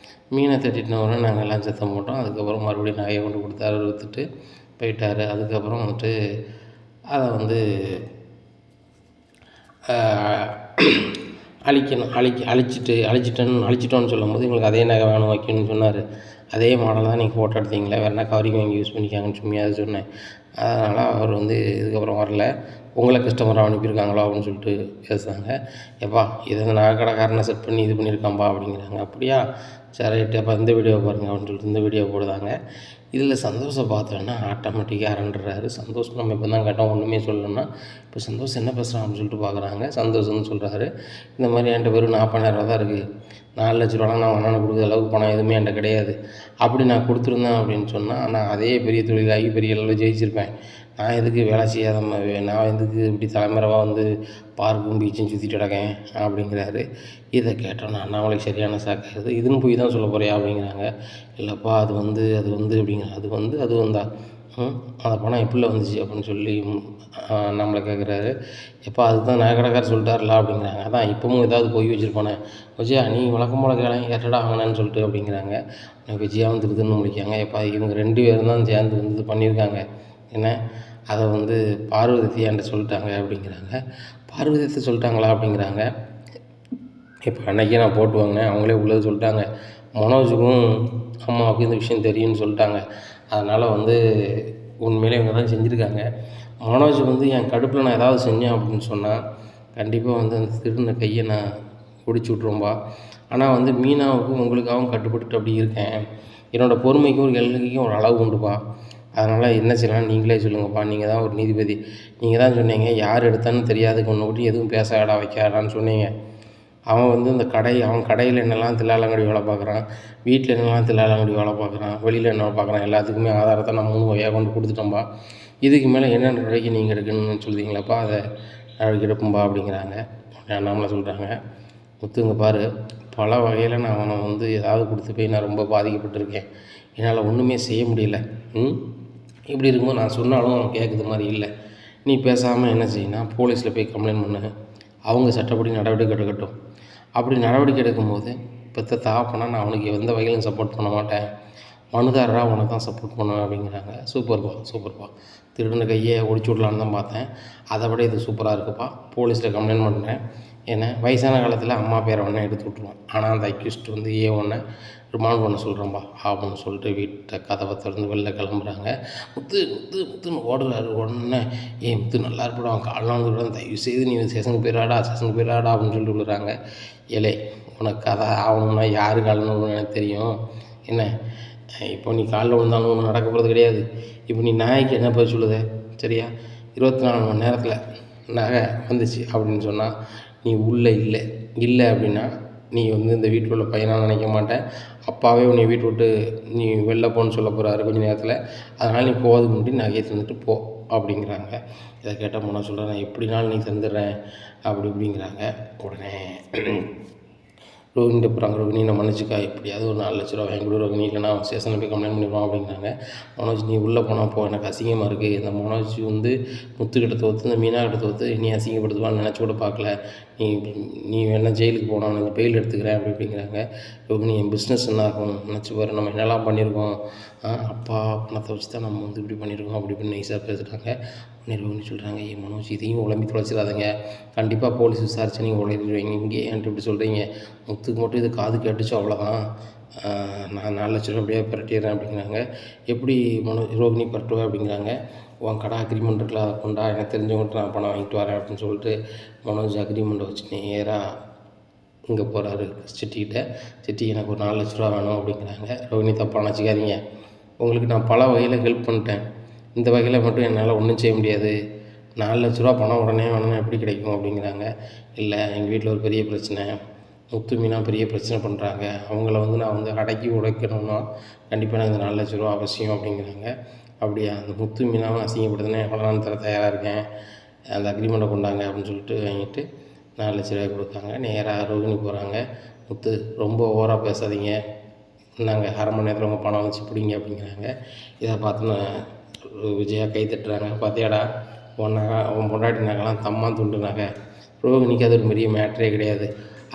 A: மீனை தட்டினவுடனே நாங்கள் எல்லாம் சத்தம் போட்டோம். அதுக்கப்புறம் மறுபடியும் நகையை கொண்டு கொடுத்தாரு, அவர் விற்றுட்டு போயிட்டார். அதுக்கப்புறம் வந்துட்டு அதை வந்து அழிச்சிட்டோன்னு சொல்லும்போது எங்களுக்கு அதே நகை வேணும் வைக்கணும்னு சொன்னார். அதே மாடல் தான் நீங்கள் ஃபோட்டோ எடுத்தீங்களே, வேறு என்ன கவரிங் வாங்கி யூஸ் பண்ணிக்காங்கன்னு சும்மையாவது சொன்னேன். அதனால் அவர் வந்து இதுக்கப்புறம் வரல. உங்களை கஸ்டமராக அனுப்பியிருக்காங்களோ அப்படின்னு சொல்லிட்டு பேசுகிறாங்க. எப்பா இதை இந்த நகை கடைக்காரனை செட் பண்ணி இது பண்ணியிருக்கான்பா அப்படிங்கிறாங்க. அப்படியா, சரி ரைட்டு, அப்போ இந்த வீடியோ பாருங்கள் அப்படின்னு சொல்லிட்டு இந்த வீடியோ போடுதாங்க. இதில் சந்தோஷம் பார்த்தோன்னா ஆட்டோமேட்டிக்காக அரண்டுறாரு. சந்தோஷம் நம்ம இப்போ தான் கேட்டோம், ஒன்றுமே சொல்லணும்னா இப்போ சந்தோஷம் என்ன பேசுகிறான் அப்படின்னு சொல்லிட்டு பார்க்குறாங்க. சந்தோஷம்னு சொல்கிறாரு, இந்த மாதிரி என்கிட்ட வெறும் 40,000 தான் இருக்குது, 4,00,000 நான் அண்ணனுக்கு கொடுக்குற அளவுக்கு பணம் எதுவுமே என்கிட்ட கிடையாது. அப்படி நான் கொடுத்துருந்தேன் அப்படின்னு சொன்னால் நான் அதே பெரிய தொழிலாகி பெரிய அளவில் ஜெயிச்சிருப்பேன். நான் எதுக்கு வேலை செய்யாத நான் எதுக்கு இப்படி தலைமறைவாக வந்து பார்க்கும் பீச்சும் சுற்றிட்டு கிடக்கேன் அப்படிங்கிறாரு. இதை கேட்டோன்னா அண்ணாமலைக்கு சரியான ஷாக்காகுது. இதுன்னு போய் தான் சொல்ல போறியா அப்படிங்கிறாங்க. இல்லைப்பா அது வந்து அப்படிங்கிறாங்க. அது வந்தா அந்த பணம் எப்படில வந்துச்சு அப்படின்னு சொல்லி நம்மளை கேட்குறாரு. எப்போ அதுதான் நகைக்கடைக்காரர் சொல்லிட்டார்ல அப்படிங்கிறாங்க. அதான் இப்போவும் ஏதாவது போய் வச்சுருப்பானே, விஜயா நீ வழக்கம் போல கேளேன் எட்டடா வாங்கினேன்னு சொல்லிட்டு அப்படிங்கிறாங்க. விஜயாவும் திருதுன்னு முடிக்காங்க. எப்போ இவங்க 2 பேரும் தான் சேர்ந்து வந்து இது பண்ணியிருக்காங்க, என்ன அதை வந்து பார்வதி என்கிட்ட சொல்லிட்டாங்க அப்படிங்கிறாங்க. பார்வதி சொல்லிட்டாங்களா அப்படிங்கிறாங்க. இப்போ அன்றைக்கே நான் போட்டு வாங்கினேன், அவங்களே உள்ளது சொல்லிட்டாங்க. மனோஜுக்கும் அம்மாவுக்கும் இந்த விஷயம் தெரியும்னு சொல்லிட்டாங்க. அதனால் வந்து உண்மையிலே இவங்க தான் செஞ்சுருக்காங்க. மனோஜ் வந்து என் கடுப்பில் நான் ஏதாவது செஞ்சேன் அப்படின்னு சொன்னால் கண்டிப்பாக வந்து அந்த திருடின கையை நான் ஒடிச்சு விட்ருவோம்பா. ஆனால் வந்து மீனாவுக்கும் உங்களுக்காகவும் கட்டுப்பட்டுட்டு அப்படி இருக்கேன். என்னோடய பொறுமைக்கும் ஒரு எல்லைக்கும் ஒரு அளவு உண்டுப்பா. அதனால் என்ன செய்யலாம் நீங்களே சொல்லுங்கப்பா. நீங்கள் தான் ஒரு நீதிபதி. நீங்கள் தான் சொன்னீங்க யார் எடுத்தான்னு தெரியாது, ஒன்று விட்டு எதுவும் பேசாடா வைக்காடான்னு சொன்னீங்க. அவன் வந்து இந்த அவன் கடையில் என்னெல்லாம் தில்லாலங்கடி வேலை பார்க்குறான், வீட்டில் என்னெல்லாம் தில்லாலங்கடி வேலை பார்க்குறான், வெளியில் என்ன பார்க்குறான், எல்லாத்துக்குமே ஆதாரத்தை நான் 3 வகையாக கொண்டு கொடுத்துட்டோம்பா. இதுக்கு மேலே என்ன நடவடிக்கை நீங்கள் எடுக்கணும்னு சொல்லுவீங்களாப்பா, அதை நடவடிக்கை எடுப்போம்பா அப்படிங்கிறாங்க. நம்மளை சொல்கிறாங்க, முத்துங்க பாரு, பல வகையில் நான் அவனை வந்து ஏதாவது கொடுத்து போய் நான் ரொம்ப பாதிக்கப்பட்டிருக்கேன். என்னால் ஒன்றுமே செய்ய முடியல. இப்படி இருக்கும்போது நான் சொன்னாலும் அவன் கேட்குற மாதிரி இல்லை. நீ பேசாமல் என்ன செய்யணும், போலீஸில் போய் கம்ப்ளைண்ட் பண்ணு, அவங்க சட்டப்படி நடவடிக்கை எடுக்கட்டும். அப்படி நடவடிக்கை எடுக்கும்போது பெற்ற தாப்பனா நான் அவனுக்கு எந்த வகையிலும் சப்போர்ட் பண்ண மாட்டேன், மனுதாரராக உனக்கு தான் சப்போர்ட் பண்ணுவேன் அப்படிங்கிறாங்க. சூப்பர்ப்பா திருடின கையை ஒடிச்சு விடலான்னு தான் பார்த்தேன், அதை விட இது சூப்பராக இருக்குப்பா. போலீஸில் கம்ப்ளைண்ட் பண்ணுறேன். ஏன்னா வயசான காலத்தில் அம்மா பேரை ஒன்றே எடுத்து விட்ருவோம், ஆனால் அந்த அக்யூஸ்ட் வந்து A1 ரிமாண்ட் பண்ண சொல்கிறேன்பா அப்படின்னு சொல்லிட்டு வீட்டை கதவை திறந்து வெளில கிளம்புறாங்க. முத்துன்னு ஓடுறாரு. உடனே முத்து நல்லா இருப்படா, அவன் காலெலாம் வந்து விட, தயவுசெய்து நீ ஸ்டேஷனுக்கு போயிடாடா அப்படின்னு சொல்லிட்டு விழுறாங்க. ஏலே உனக்கு கதை ஆகணும்னா யார் காலன்னு எனக்கு தெரியும், என்ன இப்போ நீ காலில் விழுந்தாலும் ஒன்றும் நடக்க போகிறது கிடையாது. இப்போ நீ நாய்க்கு என்ன போய் சொல்லுத, சரியா, 24 மணி நேரத்தில் நகை வந்துச்சு அப்படின்னு சொன்னால் நீ உள்ளே இல்லை அப்படின்னா நீ வந்து இந்த வீட்டில் உள்ள பையனாக நினைக்க மாட்டேன். அப்பாவே உன்னை வீட்டை விட்டு நீ வெளில போன்னு சொல்ல போகிறாரு கொஞ்ச நேரத்தில். அதனால் நீ போகிறதுக்கு முன்னாடி நகையை தந்துட்டு போ அப்படிங்கிறாங்க. இதை கேட்டால் முன்ன சொல்கிறேன், நான் எப்படினாலும் நீ தந்துடுறேன் அப்படிங்கிறாங்க. உடனே ரோகிணிகிட்ட போகிறாங்க. ரோகிணி நான் மன்னிச்சுக்கா, எப்படியாவது ஒரு 4,00,000 வாங்கி கொடு ரோகிணி, இல்லைனா அவன் ஸ்டேஷனில் போய் கம்ப்ளைண்ட் பண்ணிடுவான் அப்படிங்கிறாங்க. மனோஜ் நீ உள்ளே போனால் போ, எனக்கு அசிங்கமாக இருக்குது. இந்த மனோஜ் வந்து முத்துக்கிட்ட தோற்று இந்த மீனாக்கிட்ட தோற்று நீ அசிங்கப்படுத்துவான்னு நினச்சி கூட பார்க்கல. நீ வேணா ஜெயிலுக்கு போனால் எனக்கு பெயில் எடுத்துக்கிறேன் அப்படிங்கிறாங்க. ரோகிணி என் பிஸ்னஸ் என்ன ஆகும் நினச்சி பாரு, நம்ம என்னெல்லாம் பண்ணியிருக்கோம், அப்பா பணத்தை வச்சு தான் நம்ம வந்து இப்படி பண்ணியிருக்கோம் அப்படி இப்படின்னு நைஸாக பேசுகிறாங்க. ரோகிணி சொல்கிறாங்க, மனோஜ் இதையும் உழம்பி தொலைச்சிடாதீங்க, கண்டிப்பாக போலீஸ் விசாரிச்சு நீங்கள் உழைச்சிடுவீங்க, இங்கே என்கிட்ட இப்படி சொல்கிறீங்க, முத்துக்கு மட்டும் இது காது கேட்டுச்சோ அவ்வளோதான், நான் 4,00,000 அப்படியே பரட்டிடுறேன் அப்படிங்கிறாங்க. எப்படி ரோகிணி பரட்டுவேன் அப்படிங்கிறாங்க. உன் கடை அக்ரிமெண்ட் இருக்குல்ல அதை கொண்டா, எனக்கு தெரிஞ்சவங்கள்ட்ட நான் பணம் வாங்கிட்டு வரேன் அப்படின்னு சொல்லிட்டு மனோஜ் அக்ரிமெண்ட்டை வச்சு நேராக இங்கே போகிறாரு சிட்டிக்கிட்ட. சிட்டி எனக்கு ஒரு 4,00,000 வேணும் அப்படிங்கிறாங்க. ரோகிணி தப்பாக நினச்சிக்காதீங்க, உங்களுக்கு நான் பல வகையில் ஹெல்ப் பண்ணிட்டேன், இந்த வகையில் மட்டும் என்னால் ஒன்றும் செய்ய முடியாது, 4,00,000 பணம் உடனே வேணும்னா எப்படி கிடைக்கும் அப்படிங்கிறாங்க. இல்லை எங்கள் வீட்டில் ஒரு பெரிய பிரச்சனை, முத்து மீனா பெரிய பிரச்சனை பண்ணுறாங்க, அவங்கள வந்து நான் வந்து அடக்கி உடைக்கணும்னா கண்டிப்பாக எனக்கு இந்த 4,00,000 அவசியம் அப்படிங்கிறாங்க. அப்படியா, அந்த முத்து மீனாவை அசிங்கப்படுத்தினா எவ்வளோ நான் தர தயாராக இருக்கேன், அந்த அக்ரிமெண்ட்டை கொண்டாங்க அப்படின்னு சொல்லிட்டு வாங்கிட்டு 4,00,000 கொடுத்தாங்க. நேராக ரோகிணி போகிறாங்க. முத்து ரொம்ப ஓவராக பேசாதீங்க, நாங்கள் 1/2 மணி நேரத்தில் உங்கள் பணம் வச்சு பிடிங்க அப்படிங்கிறாங்க. இதை பார்த்து விஜயா கை தட்டுறாங்க. பார்த்தியாடா உன் பொண்டாட்டி நகைலாம் தம்மா துண்டு நகை, ரோகிணிக்கு அது ஒரு பெரிய மேட்ரே கிடையாது,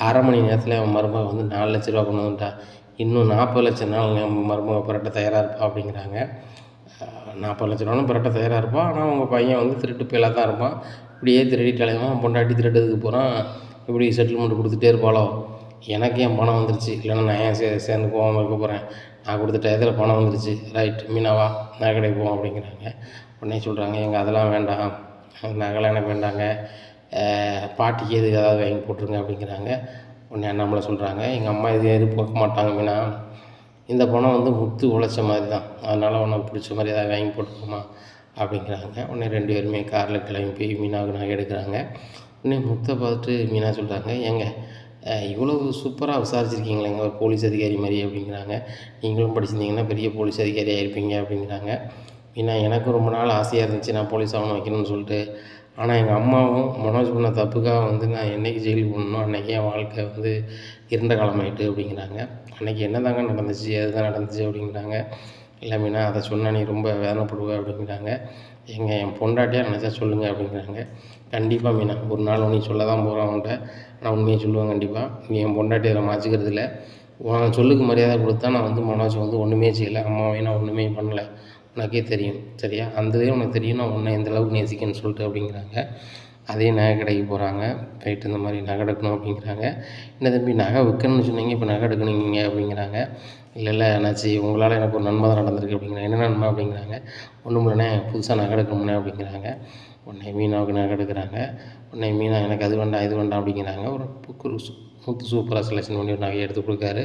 A: 1/2 மணி நேரத்தில் அவன் மருமக வந்து 4,00,000 கொண்டு வந்துட்டா, இன்னும் 40,00,000 நாள் என் மருமக புரட்ட தயாராக இருப்பா அப்படிங்கிறாங்க. 40 லட்ச ரூபான்னு புரட்ட தயாராக இருப்பான். ஆனால் உங்கள் பையன் வந்து திருட்டு பயலாக தான் இருப்பான். இப்படியே திருடிட்டு அலைவான். பொண்டாட்டி திருடுறதுக்கு போகிறான். இப்படி செட்டில்மெண்ட் கொடுத்துட்டே இருப்பாளோ. எனக்கு என் பணம் வந்துருச்சு, இல்லைன்னா நான் ஏன் சேர்ந்து போகாமல் இருக்க போகிறேன். நான் கொடுத்த டயத்தில் பணம் வந்துருச்சு. ரைட் மீனாவா நகை கடைக்கு போவோம் அப்படிங்கிறாங்க. உடனே சொல்கிறாங்க, எங்கள் அதெல்லாம் வேண்டாம், நகைலாம் எனக்கு வேண்டாங்க, பாட்டிக்கு எதுக்கு ஏதாவது வாங்கி போட்டுருங்க அப்படிங்கிறாங்க. உடனே அண்ணாமலை சொல்கிறாங்க, எங்கள் அம்மா இது எதிர்பார்க்க மாட்டாங்க மீனா, இந்த பணம் வந்து முத்து உழைச்ச மாதிரி தான், அதனால் உனக்கு பிடிச்ச மாதிரி ஏதாவது வாங்கி போட்டுக்கோமா அப்படிங்கிறாங்க. உடனே 2 பேருமே காரில் கிளம்பி போய் மீனாவுக்கு நகை எடுக்கிறாங்க. உடனே முத்தை பார்த்துட்டு மீனா சொல்கிறாங்க, ஏங்க இவ்வளவு சூப்பராக விசாரிச்சிருக்கீங்களேங்க ஒரு போலீஸ் அதிகாரி மாதிரி அப்படிங்கிறாங்க. நீங்களும் படிச்சிருந்தீங்கன்னா பெரிய போலீஸ் அதிகாரியாக இருப்பீங்க அப்படிங்கிறாங்க. ஏன்னா எனக்கும் ரொம்ப நாள் ஆசையாக இருந்துச்சு நான் போலீஸ் ஆகணும் வைக்கணும்னு சொல்லிட்டு. ஆனால் எங்கள் அம்மாவும் மனோஜ் பண்ண தப்புக்காக வந்து நான் என்றைக்கு ஜெயிலுக்கு போகணும் அன்றைக்கி என் வாழ்க்கை வந்து இருண்ட காலமாயிட்டு அப்படிங்கிறாங்க. அன்றைக்கி என்ன தாங்க நடந்துச்சு, அதுதான் நடந்துச்சு அப்படிங்கிறாங்க. இல்லை மீனா அதை சொன்னால் நீ ரொம்ப வேதனைப்படுவ அப்படிங்கிறாங்க. என் பொண்டாட்டியாக நினச்சா சொல்லுங்கள் அப்படிங்கிறாங்க. கண்டிப்பாக மீனா ஒரு நாள் நீ சொல்ல தான் போகிறேன் அவன்கிட்ட, நான் உண்மையை சொல்லுவேன் கண்டிப்பாக. நீ என் பொண்டாட்டி அதில் மாற்றிக்கிறது இல்லை. உன் சொல்லுக்கு மரியாதை கொடுத்தா நான் வந்து மனோஜ் வந்து ஒன்றுமே செய்யலை, அம்மாவையும் நான் ஒன்றுமே பண்ணலை, உனக்கே தெரியும் சரியா, அந்ததே உனக்கு தெரியும் நான் உன்னை எந்தளவுக்கு நேசிக்கன்னு சொல்லிட்டு அப்படிங்கிறாங்க. அதே நகை கடைக்கு போகிறாங்க. போயிட்டு இந்த மாதிரி நகை எடுக்கணும் அப்படிங்கிறாங்க. என்ன தம்பி நகை விற்கணும்னு சொன்னீங்க, இப்போ நகை எடுக்கணுங்க அப்படிங்கிறாங்க. இல்லை என்னாச்சு, உங்களால் எனக்கு ஒரு நன்மை தான் நடந்திருக்கு அப்படிங்கிறாங்க. என்ன நன்மை அப்படிங்கிறாங்க. ஒன்றும் இல்லைண்ணே, புதுசாக நகை எடுக்கணும்ண்ணே அப்படிங்கிறாங்க. உடனே மீனாவுக்கு நகை எடுக்கிறாங்க. உடனே மீனா எனக்கு அது வேண்டாம் இது வேண்டாம் அப்படிங்கிறாங்க. ஒரு முத்து சூப்பராக செலெக்ஷன் பண்ணி ஒரு நகையை எடுத்து கொடுக்காரு.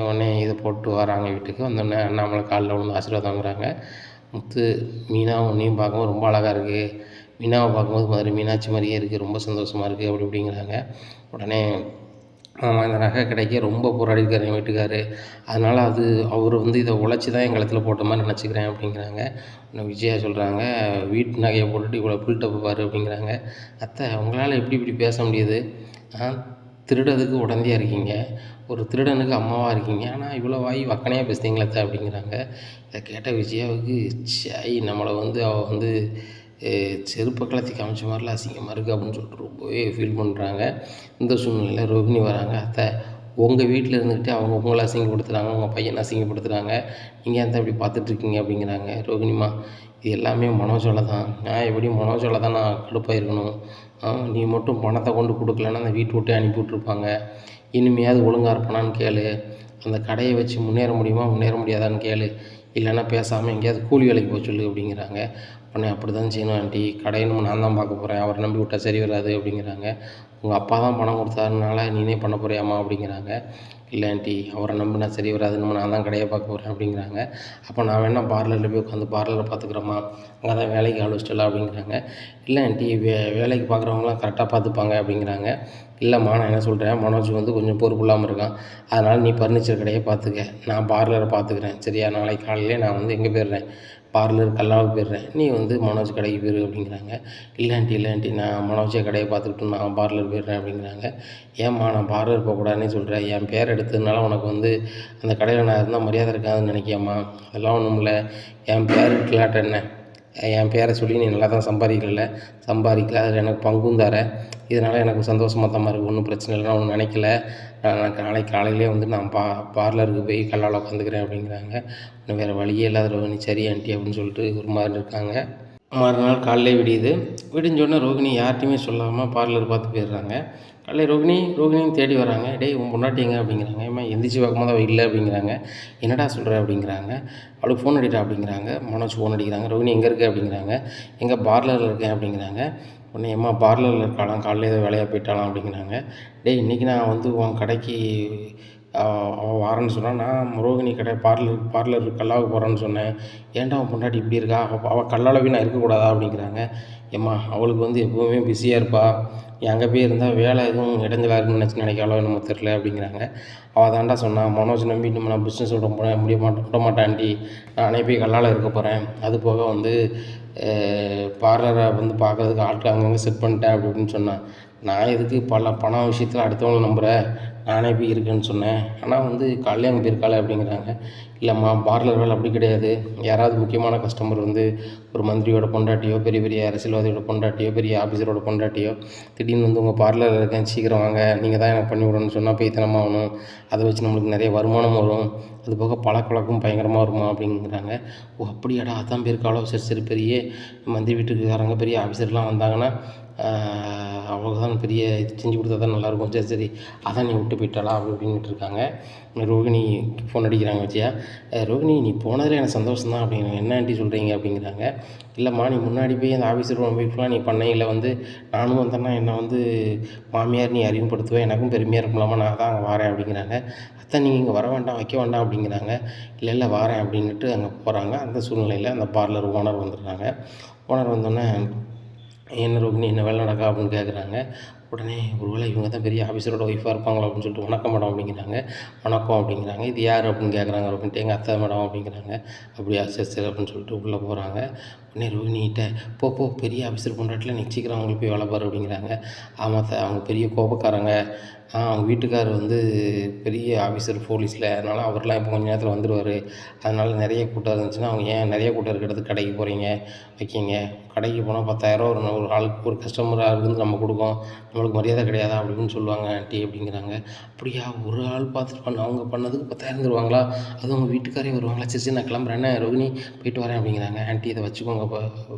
A: உடனே இதை போட்டு வராங்க வீட்டுக்கு. வந்தோடனே அண்ணாமலை காலில் விழுந்து ஆசீர்வாதம் வாங்குறாங்க. முத்து மீனா உன்னையும் பார்க்கவும் ரொம்ப அழகாக இருக்குது, மீனாவை பார்க்கும்போது மதுரை மீனாட்சி மாதிரியே இருக்குது, ரொம்ப சந்தோஷமாக இருக்குது அப்படி இப்படிங்கிறாங்க. உடனே ஆமாம் இந்த நகை கடைக்கு ரொம்ப போராடிருக்காரு என் வீட்டுக்காரு, அதனால் அவர் வந்து இதை உழைச்சி தான் என் கழுத்தில் போட்ட மாதிரி நினச்சிக்கிறேன் அப்படிங்கிறாங்க. இன்னும் விஜயா சொல்கிறாங்க, வீட்டு நகையை போட்டுட்டு இவ்வளோ பில்டப்பு பாரு அப்படிங்கிறாங்க. அத்தை உங்களால் எப்படி இப்படி பேச முடியுது, திருடுறதுக்கு உடந்தையாக இருக்கீங்க, ஒரு திருடனுக்கு அம்மாவாக இருக்கீங்க, ஆனால் இவ்வளோ வாய் வக்கனையாக பேசுகிறீங்களா அத்தை அப்படிங்கிறாங்க. இதை கேட்ட விஜயாவுக்கு சாய் நம்மளை வந்து அவள் வந்து செருப்பை கலத்தி காமிச்ச மாதிரிலாம் அசிங்கமாக இருக்குது அப்படின்னு சொல்லிட்டு ரொம்பவே ஃபீல் பண்ணுறாங்க. இந்த சூழ்நிலையில் ரோகிணி வராங்க. அத்தை உங்கள் வீட்டில் இருந்துக்கிட்டு அவங்க உங்களை அசிங்கப்படுத்துகிறாங்க, உங்கள் பையனை அசிங்கப்படுத்துகிறாங்க, நீங்கள் ஏன் அப்படி பார்த்துட்ருக்கீங்க அப்படிங்கிறாங்க. ரோகிணிமா இது எல்லாமே மனோஜோல தான், நான் எப்படி மனோஜோல தான் நான் கடுப்பாக இருக்கணும், நீ மட்டும் பணத்தை கொண்டு கொடுக்கலன்னா அந்த வீட்டு விட்டே அனுப்பி விட்ருப்பாங்க, இனிமையாவது ஒழுங்காக இருப்பானான்னு கேளு, அந்த கடையை வச்சு முன்னேற முடியுமா முன்னேற முடியாதான்னு கேளு, இல்லைன்னா பேசாமல் எங்கேயாவது கூலி வேலைக்கு போக சொல்லு அப்படிங்கிறாங்க. உடனே அப்படி தான் செய்யணும் ஆண்டி, கடையை நான் தான் பார்க்க போகிறேன், அவரை நம்பி விட்டால் சரி வராது அப்படிங்கிறாங்க. உங்கள் அப்பா தான் பணம் கொடுத்தாருனால நீனே பண்ண போறியாம்மா அப்படிங்கிறாங்க. இல்லை ஆண்டி அவரை நம்பினா சரி வராது, நான் தான் கடையை பார்க்க போகிறேன் அப்படிங்கிறாங்க. அப்போ நான் வேணா பார்லரில் போய் உட்காந்து பார்லரை பார்த்துக்குறேம்மா, அங்கே தான் வேலைக்கு ஆள் வச்சிட்டலாம் அப்படிங்கிறாங்க. இல்லை ஆண்டி வேலைக்கு பார்க்குறவங்களாம் கரெக்டாக பார்த்துப்பாங்க அப்படிங்கிறாங்க. இல்லைம்மா நான் என்ன சொல்கிறேன், மனோஜ் வந்து கொஞ்சம் பொறுப்பு இல்லாமல் இருக்கான், அதனால் நீ ஃபர்னிச்சர் கடையை பார்த்துக்க, நான் பார்லரை பார்த்துக்கிறேன் சரியா, நாளைக்கு காலையிலே நான் வந்து எங்கே போயிடுறேன், பார்லர் கல்லாவுக்கு போயிடுறேன், நீ வந்து மனோஜ் கடைக்கு போயிரு அப்படிங்கிறாங்க. இல்லை ஆண்டி நான் மனோஜே கடையை பார்த்துக்கிட்டு நான் பார்லர் போயிடுறேன் அப்படிங்கிறாங்க. ஏம்மா நான் பார்லர் போகக்கூடாதுன்னு சொல்கிறேன், என் பேர் எடுத்ததுனால உனக்கு வந்து அந்த கடையில் நான் இருந்தால் மரியாதை இருக்காதுன்னு நினைக்கியாம்மா, அதெல்லாம் ஒன்றும் இல்லை, என் பேர் இருக்கலாட்ட என்ன, என் பேரை சொல்லி நீ நல்லா தான் சம்பாதிக்கல, அதில் எனக்கு பங்கும் தர, இதனால் எனக்கு சந்தோஷமாக தான் இருக்குது, ஒன்றும் பிரச்சனை இல்லைன்னா ஒன்றும் நினைக்கல, நான் நாளைக்கு காலையிலே வந்து நான் பார்லருக்கு போய் கல்லால் உட்காந்துக்கிறேன் அப்படிங்கிறாங்க. இன்னும் வேறு வழியே இல்லாத ரோகிணி சரி ஆண்டி அப்படின்னு சொல்லிட்டு ஒரு மாதிரி இருக்காங்க. மறுநாள் காலையிலே விடியுது. விடிஞ்சோடனே ரோகிணி யார்கிட்டையுமே சொல்லாமல் பார்லர் பார்த்து போயிடுறாங்க. காலையில் ரோகிணியும் தேடி வராங்க. டேய் உன் பொண்டாட்டி எங்கே அப்படிங்கிறாங்க. ஏம்மா எந்திரிச்சு பார்க்கும்போது அவள் இல்லை அப்படிங்கிறாங்க. என்னடா சொல்கிற அப்படிங்கிறாங்க. அவளுக்கு ஃபோன் அடிட்டா அப்படிங்கிறாங்க. மனோஜ் ஃபோன் அடிக்கிறாங்க. ரோகிணி எங்கே இருக்க அப்படிங்கிறாங்க. எங்கே பார்லரில் இருக்கேன் அப்படிங்கிறாங்க. உடனே ஏம்மா பார்லரில் இருக்காளாம், காலையில் ஏதோ வேலையாக போயிட்டாலாம் அப்படிங்கிறாங்க. டேய் இன்றைக்கி நான் வந்து உன் கடைக்கு அவள் வாரேன்னு சொன்னால், நான் ரோகிணி கடை பார்லர் கல்லாவுக்கு போகிறேன்னு சொன்னேன், ஏன்டா அவன் பொண்டாட்டி இப்படி இருக்கா, அவள் கல்லாலவே நான் இருக்கக்கூடாதா அப்படிங்கிறாங்க. ஏம்மா அவளுக்கு வந்து எப்போவுமே பிஸியாக இருப்பா, அங்கே போய் இருந்தால் வேலை எதுவும் இடைஞ்சலாக இருக்குன்னு நினைக்காளோ நம்ம தெரில அப்படிங்கிறாங்க. அவள் தாண்டா சொன்னான், மனோஜ் நம்பி நம்ம நான் பிஸ்னஸ் விட மாட்டான்டி, நானே போய் கல்லால் இருக்க போகிறேன், அது போக வந்து பார்லரை வந்து பார்க்குறதுக்கு ஆட்கள் அங்கங்கே செட் பண்ணிட்டேன் அப்படி இப்படின்னு சொன்னேன். நான் எதுக்கு பணம் விஷயத்தில் அடுத்தவங்களை நம்புகிறேன், நானே போய் இருக்கேன்னு சொன்னேன், ஆனால் வந்து காலையில் அங்கே போயிருக்காளே அப்படிங்கிறாங்க. இல்லைம்மா பார்லர் வேலை அப்படி கிடையாது. யாராவது முக்கியமான கஸ்டமர் வந்து ஒரு மந்திரியோட பொண்டாட்டியோ, பெரிய பெரிய அரசியல்வாதியோட பொண்டாட்டியோ, பெரிய ஆஃபீஸரோட பொண்டாட்டியோ திடீர்னு வந்து உங்கள் பார்லரில் இருக்கேன் சீக்கிரம் வாங்க, நீங்கள் தான் எனக்கு பண்ணி விடணும்னு சொன்னால் போய் தினமும் ஆகணும். அதை வச்சு நம்மளுக்கு நிறைய வருமானம் வரும், அது போக பழக்கவழக்கம் பயங்கரமாக வருமா அப்படிங்கிறாங்க. ஓ அப்படியாடா, அதான் போயிருக்காளோ, சரி சரி, பெரிய மந்திரி வீட்டுக்காரங்க பெரிய ஆஃபீஸர்லாம் வந்தாங்கன்னா அவ்வளோதான், பெரிய இது செஞ்சு கொடுத்தா தான் நல்லாயிருக்கும், சரி சரி அதான் நீ விட்டு போயிட்டாளா அப்படி இப்படின்ட்டு இருக்காங்க. ரோகிணி ஃபோன் அடிக்கிறாங்க வச்சியா, ரோகிணி நீ போனதில் எனக்கு சந்தோஷம் தான் அப்படிங்கிறாங்க. என்ன ஆண்டி சொல்கிறீங்க அப்படிங்கிறாங்க. இல்லைம்மா, நீ முன்னாடி போய் அந்த ஆஃபீஸர் ஒய்ஃப்லாம் நீ பண்ணையில் வந்து நானும் வந்தேன்னா என்னை வந்து மாமியார் நீ அறிமுகப்படுத்துவேன், எனக்கும் பெருமையாக இருக்கும்லாமா, நான் தான் அங்கே வரேன் அப்படிங்கிறாங்க. அத்தை நீங்கள் இங்கே வர வேண்டாம், வைக்க வேண்டாம் அப்படிங்கிறாங்க. இல்லை இல்லை வரேன் அப்படின்ட்டு அங்கே போகிறாங்க. அந்த சூழ்நிலையில் அந்த பார்லர் ஓனர் வந்துடுறாங்க. ஓனர் வந்தோடனே என்ன ரோகிணி என்ன வேலை நடக்கா அப்படின்னு கேட்குறாங்க. உடனே ஒருவேளை இவங்க தான் பெரிய ஆஃபீஸரோட ஒய்ஃபாக இருப்பாங்களோ அப்படின்னு சொல்லிட்டு வணக்கம் மேடம் அப்படிங்கிறாங்க. வணக்கம் அப்படிங்கிறாங்க. இது யார் அப்படின்னு கேட்குறாங்க. அப்படின்ட்டு எங்கள் அத்தை மேடம் அப்படிங்கிறாங்க. அப்படியா, சரி சரி அப்படின்னு சொல்லிட்டு உள்ளே போகிறாங்க. உடனே ரோகிணிகிட்ட போ பெரிய ஆஃபீஸர் பொண்டாட்டில் நீ சீக்கிரம் அவங்களுக்கு போய் வேலை பாரு அப்படிங்கிறாங்க. ஆமாம் சார், அவங்க பெரிய கோபக்காரங்க, அவங்க வீட்டுக்காரர் வந்து பெரிய ஆஃபீஸர் போலீஸில், அதனால் அவர்லாம் இப்போ கொஞ்சம் நேரத்தில் வந்துடுவார். அதனால் நிறைய கூட்டம் இருந்துச்சுன்னா அவங்க ஏன் நிறைய கூட்டம் இருக்கிறதுக்கு கடைக்கு போகிறீங்க, வைக்கிங்க, கடைக்கு போனால் 10,000 ஒரு ஆளுக்கு ஒரு கஸ்டமராக இருந்து நம்ம கொடுக்கோம், நம்மளுக்கு மரியாதை கிடையாதா அப்படின்னு சொல்லுவாங்க ஆண்டி அப்படிங்கிறாங்க. அப்படியா, ஒரு ஆள் பார்த்துட்டு அவங்க பண்ணதுக்கு 10,000 தருவாங்களா, அதுவும் அவங்க வீட்டுக்காரே வருவாங்களா, சரி சரி நான் கிளம்புறேன், என்ன ரோகிணி போயிட்டு வரேன் அப்படிங்கிறாங்க. ஆண்டி இதை வச்சுக்கோங்க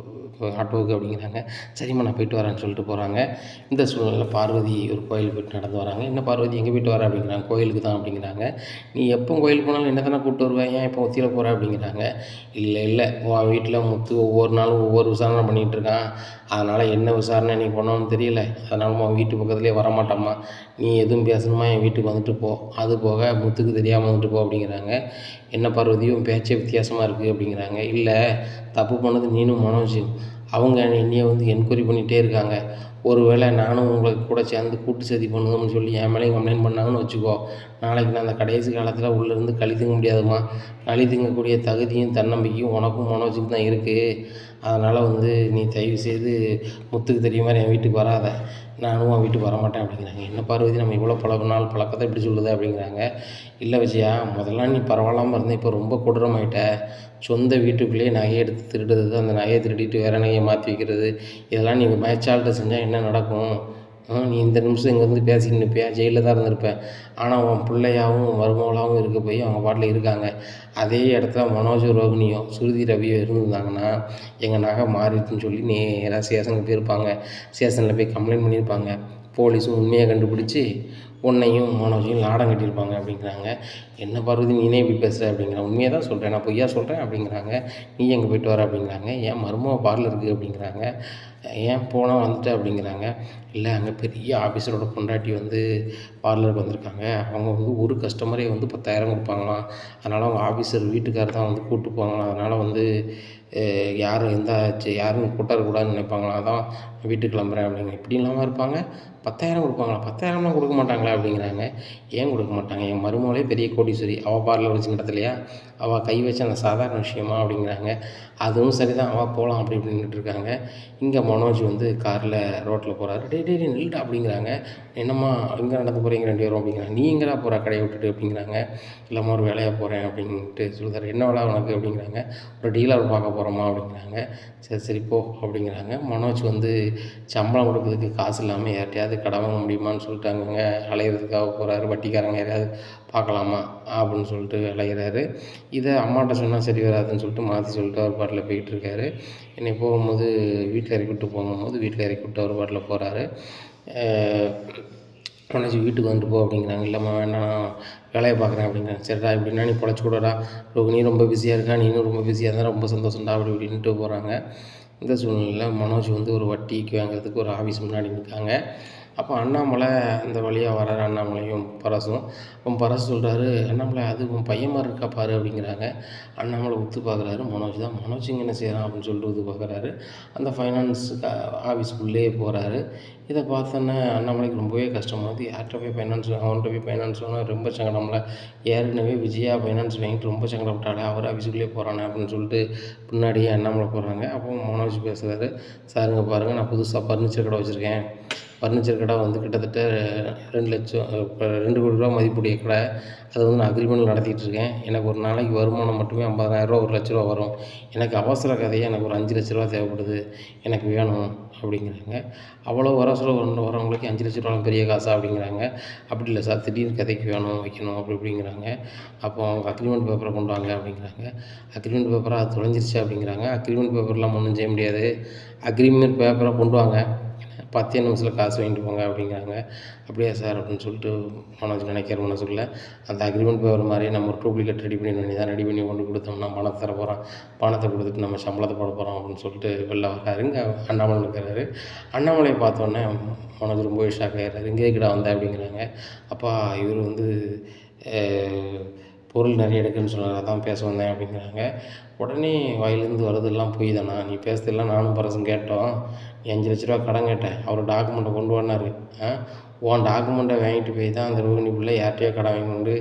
A: ஆட்டோவுக்கு அப்படிங்கிறாங்க. சரிம்மா நான் போயிட்டு வரேன்னு சொல்லிட்டு போகிறாங்க. இந்த சூழ்நிலையில் பார்வதி ஒரு கோயிலுக்கு போய்ட்டு நடந்து வராங்க. என்ன பார்வதி எங்கே போய்ட்டு வர அப்படிங்கிறாங்க. கோயிலுக்கு தான் அப்படிங்கிறாங்க. நீ எப்போ கோயிலுக்கு போனாலும் என்ன தானே கூப்பிட்டு வருவேன், ஏன் இப்போ ஒத்தியில் போகிற அப்படிங்கிறாங்க. இல்லை உன் வீட்டில் முத்து ஒவ்வொரு நாளும் ஒவ்வொரு விசாரணை பண்ணிகிட்டு இருக்கான், அதனால் என்ன விசாரணை நீ பண்ணணும்னு தெரியல, அதனால் உன் வீட்டு பக்கத்துலேயே வரமாட்டோம்மா, நீ எதுவும் பேசணுமா என் வீட்டுக்கு வந்துட்டு போ, அது போக முத்துக்கு தெரியாமல் வந்துட்டு போ அப்படிங்கிறாங்க. என்ன பார்வதியும் பேச்சே வித்தியாசமாக இருக்குது அப்படிங்கிறாங்க. இல்லை, தப்பு பண்ணது நீனும் மனோஜும், அவங்க என்னைய வந்து என்கொயரி பண்ணிகிட்டே இருக்காங்க, ஒருவேளை நானும் உங்களுக்கு கூட சேர்ந்து கூட்டு சதி பண்ணுவோம்னு சொல்லி என் மேலேயும் கம்ப்ளைண்ட் பண்ணாங்கன்னு வச்சுக்கோ, நாளைக்கு நான் அந்த கடைசி காலத்தில் உள்ளேருந்து களி திங்க முடியாதும்மா, களி திங்கக்கூடிய தகுதியும் தன்னம்பிக்கையும் உனக்கும் மனோஜுக்கு தான் இருக்குது, அதனால் வந்து நீ தயவுசெய்து முத்துக்கு தெரிய மாதிரி என் வீட்டுக்கு வராத, நானும் உன் வீட்டுக்கு வரமாட்டேன் அப்படிங்கிறாங்க. என்ன பார்வதி, நம்ம இவ்வளோ நாள் பழக்கத்தை இப்படி சொல்லுது அப்படிங்கிறாங்க. இல்லை விஜயா, முதல்லாம் நீ பரவாயில்லாமல் இருந்தேன், இப்போ ரொம்ப கொடூரமாயிட்ட, சொந்த வீட்டுக்குள்ளேயே நகையை எடுத்து திருடுறது, அந்த நகையை திருடிட்டு வேறு நகையை மாற்றி வைக்கிறது, இதெல்லாம் நீ மேட்சால்கிட்ட செஞ்சால் என்ன நடக்கும், நீ இந்த நிமிஷம் இங்கேருந்து பேசிட்டு நிற்பியா, ஜெயிலில் தான் இருந்திருப்பேன், ஆனால் உன் பிள்ளையாகவும் மருமகளாகவும் இருக்க போய் அவங்க பாட்டில் இருக்காங்க, அதே இடத்துல மனோஜ் ரோகிணியோ சுருதி ரவியோ இருந்திருந்தாங்கன்னா எங்கள் நகை மாறிடுச்சுன்னு சொல்லி நேராக ஸ்டேஷனுக்கு போயிருப்பாங்க, ஸ்டேஷனில் போய் கம்ப்ளைண்ட் பண்ணியிருப்பாங்க, போலீஸும் உண்மையை கண்டுபிடிச்சி உன்னையும் மனோஜையும் லாடம் கட்டியிருப்பாங்க அப்படிங்கிறாங்க. என்ன பார்வதி நீனே இப்படி பேசுகிற அப்படிங்கிறாங்க. உண்மையை தான் சொல்கிறேன், நான் பொய்யா சொல்கிறேன் அப்படிங்கிறாங்க. நீ எங்கே போய்ட்டு வர அப்படிங்கிறாங்க. ஏன் மருமக பார்லருக்கு அப்படிங்கிறாங்க. ஏன் போனால் வந்துட்டு அப்படிங்கிறாங்க. இல்லை, அங்கே பெரிய ஆஃபீஸரோட பொண்டாட்டி வந்து பார்லருக்கு வந்திருக்காங்க, அவங்க வந்து ஒரு கஸ்டமரே வந்து 10,000 கொடுப்பாங்களாம், அதனால் அவங்க ஆஃபீஸர் வீட்டுக்காரர் தான் வந்து கூப்பிட்டு போவாங்களாம், அதனால் வந்து யாரும் யாரும் கூட்ட இருக்கக்கூடாதுன்னு நினைப்பாங்களாம், அதான் வீட்டுக்கு கிளம்புறேன் அப்படிங்க. இப்படி இல்லாமல் இருப்பாங்க, 10,000 கொடுப்பாங்களா, 10,000லாம் கொடுக்க மாட்டாங்களா அப்படிங்கிறாங்க. ஏன் கொடுக்க மாட்டாங்க, என் மருமகளே பெரிய கோடீஸ்வரி, அவள் பார்லர் வச்சு நடத்தலையா, அவள் கை வச்ச அந்த சாதாரண விஷயமா அப்படிங்கிறாங்க. அதுவும் சரி தான், அவள் போகலாம் அப்படி இப்படின்ட்டு இருக்காங்க. இங்கே மனோஜ் வந்து காரில் ரோட்டில் போகிறாரு. டே நில்லுடா அப்படிங்கிறாங்க. என்னம்மா இங்கே நடந்து போகிறீங்க 2 பேரும் அப்படிங்கிறாங்க. நீ எங்கடா போகிற கடையை விட்டுட்டு அப்படிங்கிறாங்க. இல்லைம்மா ஒரு வேலையாக போகிறேன் அப்படின்ட்டு சொல்லுறாரு. என்ன வேலை உனக்கு அப்படிங்கிறாங்க. ஒரு டீலர் பார்க்க போகிறோமா அப்படிங்கிறாங்க. சரி போ அப்படிங்கிறாங்க. மனோஜ் வந்து சம்பளம் கொடுக்கறதுக்கு காசு இல்லாமல் யார்கிட்டையாவது கடன் வாங்க முடியுமான்னு சொல்லிட்டு அங்கங்கே அலையிறதுக்காக போகிறாரு. வட்டிக்காரங்க யாரையாவது பார்க்கலாமா அப்படின்னு சொல்லிட்டு அலைகிறாரு. இதை அம்மாட்ட சொன்னால் சரி வராதுன்னு சொல்லிட்டு மாற்றி சொல்லிட்டு அவர் பாட்டில் போய்கிட்டு இருக்காரு. என்னை போகும்போது வீட்டில் இறக்கி விட்டு வீட்டில் இறக்கி விட்டு அவர் பாட்டில் போகிறாரு. மனோஜ் வீட்டுக்கு வந்துட்டு போ அப்படிங்கிறாங்க. இல்லைம்மா வேண்டாம், வேலையை பார்க்குறேன் அப்படிங்கிறாங்க. சரிடா, இப்படின்னா நீ பொழைச்சி கூடடா, நீ ரொம்ப பிஸியாக இருக்கா, நீனும் ரொம்ப பிஸியாக இருந்தால் ரொம்ப சந்தோஷம்டா அப்படி இப்படின்ட்டு போகிறாங்க. இந்த சூழ்நிலையில் மனோஜ் வந்து ஒரு வட்டிக்கு வாங்குறதுக்கு ஒரு ஆஃபீஸ் முன்னாடி நிற்காங்க. அப்போ அண்ணாமலை அந்த வழியாக வர்றாரு, அண்ணாமலையும் பரசும். அப்போ பரசு சொல்கிறாரு, அண்ணாமலை அது உன் பையன் மாதிரி இருக்கா பாரு அப்படிங்கிறாங்க. அண்ணாமலை உத்து பார்க்குறாரு, மனோஜ் இங்கே என்ன செய்கிறான் அப்படின்னு சொல்லிட்டு உத்து பார்க்குறாரு. அந்த ஃபைனான்ஸ் ஆஃபீஸ்க்குள்ளேயே போகிறாரு. இதை பார்த்தோன்னே அண்ணாமலைக்கு ரொம்பவே கஷ்டமாகுது. யார்கிட்ட போய் அவன்கிட்ட போய் ஃபைனான்ஸ் வாங்கினா ரொம்ப சங்கடம்ல, ஏற்கனவே விஜயா ஃபைனான்ஸ் வாங்கிட்டு ரொம்ப சங்கடப்பட்டாலே, அவர் ஆஃபீஸுக்குள்ளேயே போகிறானே அப்படின்னு சொல்லிட்டு பின்னாடியே அண்ணாமலை போகிறாங்க. அப்போ மனோஜ் பேசுகிறாரு, சாருங்க பாருங்கள், நான் புதுசாக ஃபர்னிச்சர் கடை வச்சுருக்கேன், ஃபர்னிச்சர் கடை வந்து கிட்டத்தட்ட 2,00,000 இப்போ 2,00,00,000 மதிப்புடைய கடை. அது வந்து நான் அக்ரிமெண்ட் நடத்திட்டு இருக்கேன். எனக்கு ஒரு நாளைக்கு வருமானம் மட்டுமே ரூ. 50,000 1,00,000 வரும். எனக்கு அவசர கதையா எனக்கு ஒரு ரூ. 5,00,000 தேவைப்படுது. எனக்கு வேணும் அப்படிங்கிறாங்க. அவ்வளோ வரவங்களுக்கு ரூ. 5,00,000 பெரிய காசா அப்படிங்கிறாங்க. அப்படி இல்லை சார், திடீர்னு கதைக்கு வேணும் வைக்கணும் அப்படி இப்படிங்கிறாங்க. அப்போ அவங்க அக்ரிமெண்ட் பேப்பரை கொண்டு வாங்க அப்படிங்கிறாங்க. அக்ரிமெண்ட் பேப்பரா அது தொலைஞ்சிருச்சு அப்படிங்கிறாங்க. அக்ரிமெண்ட் பேப்பர்லாம் ஒன்றும் செய்ய முடியாது. அக்ரிமெண்ட் பேப்பரை கொண்டு வாங்க, 10 நிமிஷத்தில் காசு வாங்கிட்டு போங்க அப்படிங்கிறாங்க. அப்படியா சார் அப்படின்னு சொல்லிட்டு மனோஜ் நினைக்கிற மனசுக்குள்ள அந்த அக்ரிமெண்ட் பேப்பர் மாதிரியே நம்ம ஒரு டூப்ளிகேட் ரெடி பண்ணி வேண்டியதான். ரெடி பண்ணி கொண்டு கொடுத்தோம்னா பணத்தை தர போகிறோம், பணத்தை கொடுத்துட்டு நம்ம சம்பளத்தை போட போகிறோம் அப்படின்னு சொல்லிட்டு வெளில வர்றாரு. இங்கே அண்ணாமலை இருக்கிறாரு. அண்ணாமலையை பார்த்தோன்னே மனோஜ் ரொம்ப ஷாக் ஆகிடுறாரு. இங்கே கிட்ட வந்தேன் அப்படிங்கிறாங்க. அப்பா இவர் வந்து பொருள் நிறைய எடுக்குன்னு சொன்னார், அதான் பேச வந்தேன் அப்படிங்கிறாங்க. உடனே வாயிலேருந்து வரதெல்லாம் பொய் தானா, நீ பேசுறதெல்லாம் நானும் பரசும் கேட்டோம். நீ 5,00,000 கடன் கேட்டேன், அவர் டாக்குமெண்ட்டை கொண்டு வந்தார். உன் டாக்குமெண்ட்டை வாங்கிட்டு போய் தான் அந்த ரோகிணி பிள்ளை யார்கிட்டயோ கடன் வாங்கி கொண்டு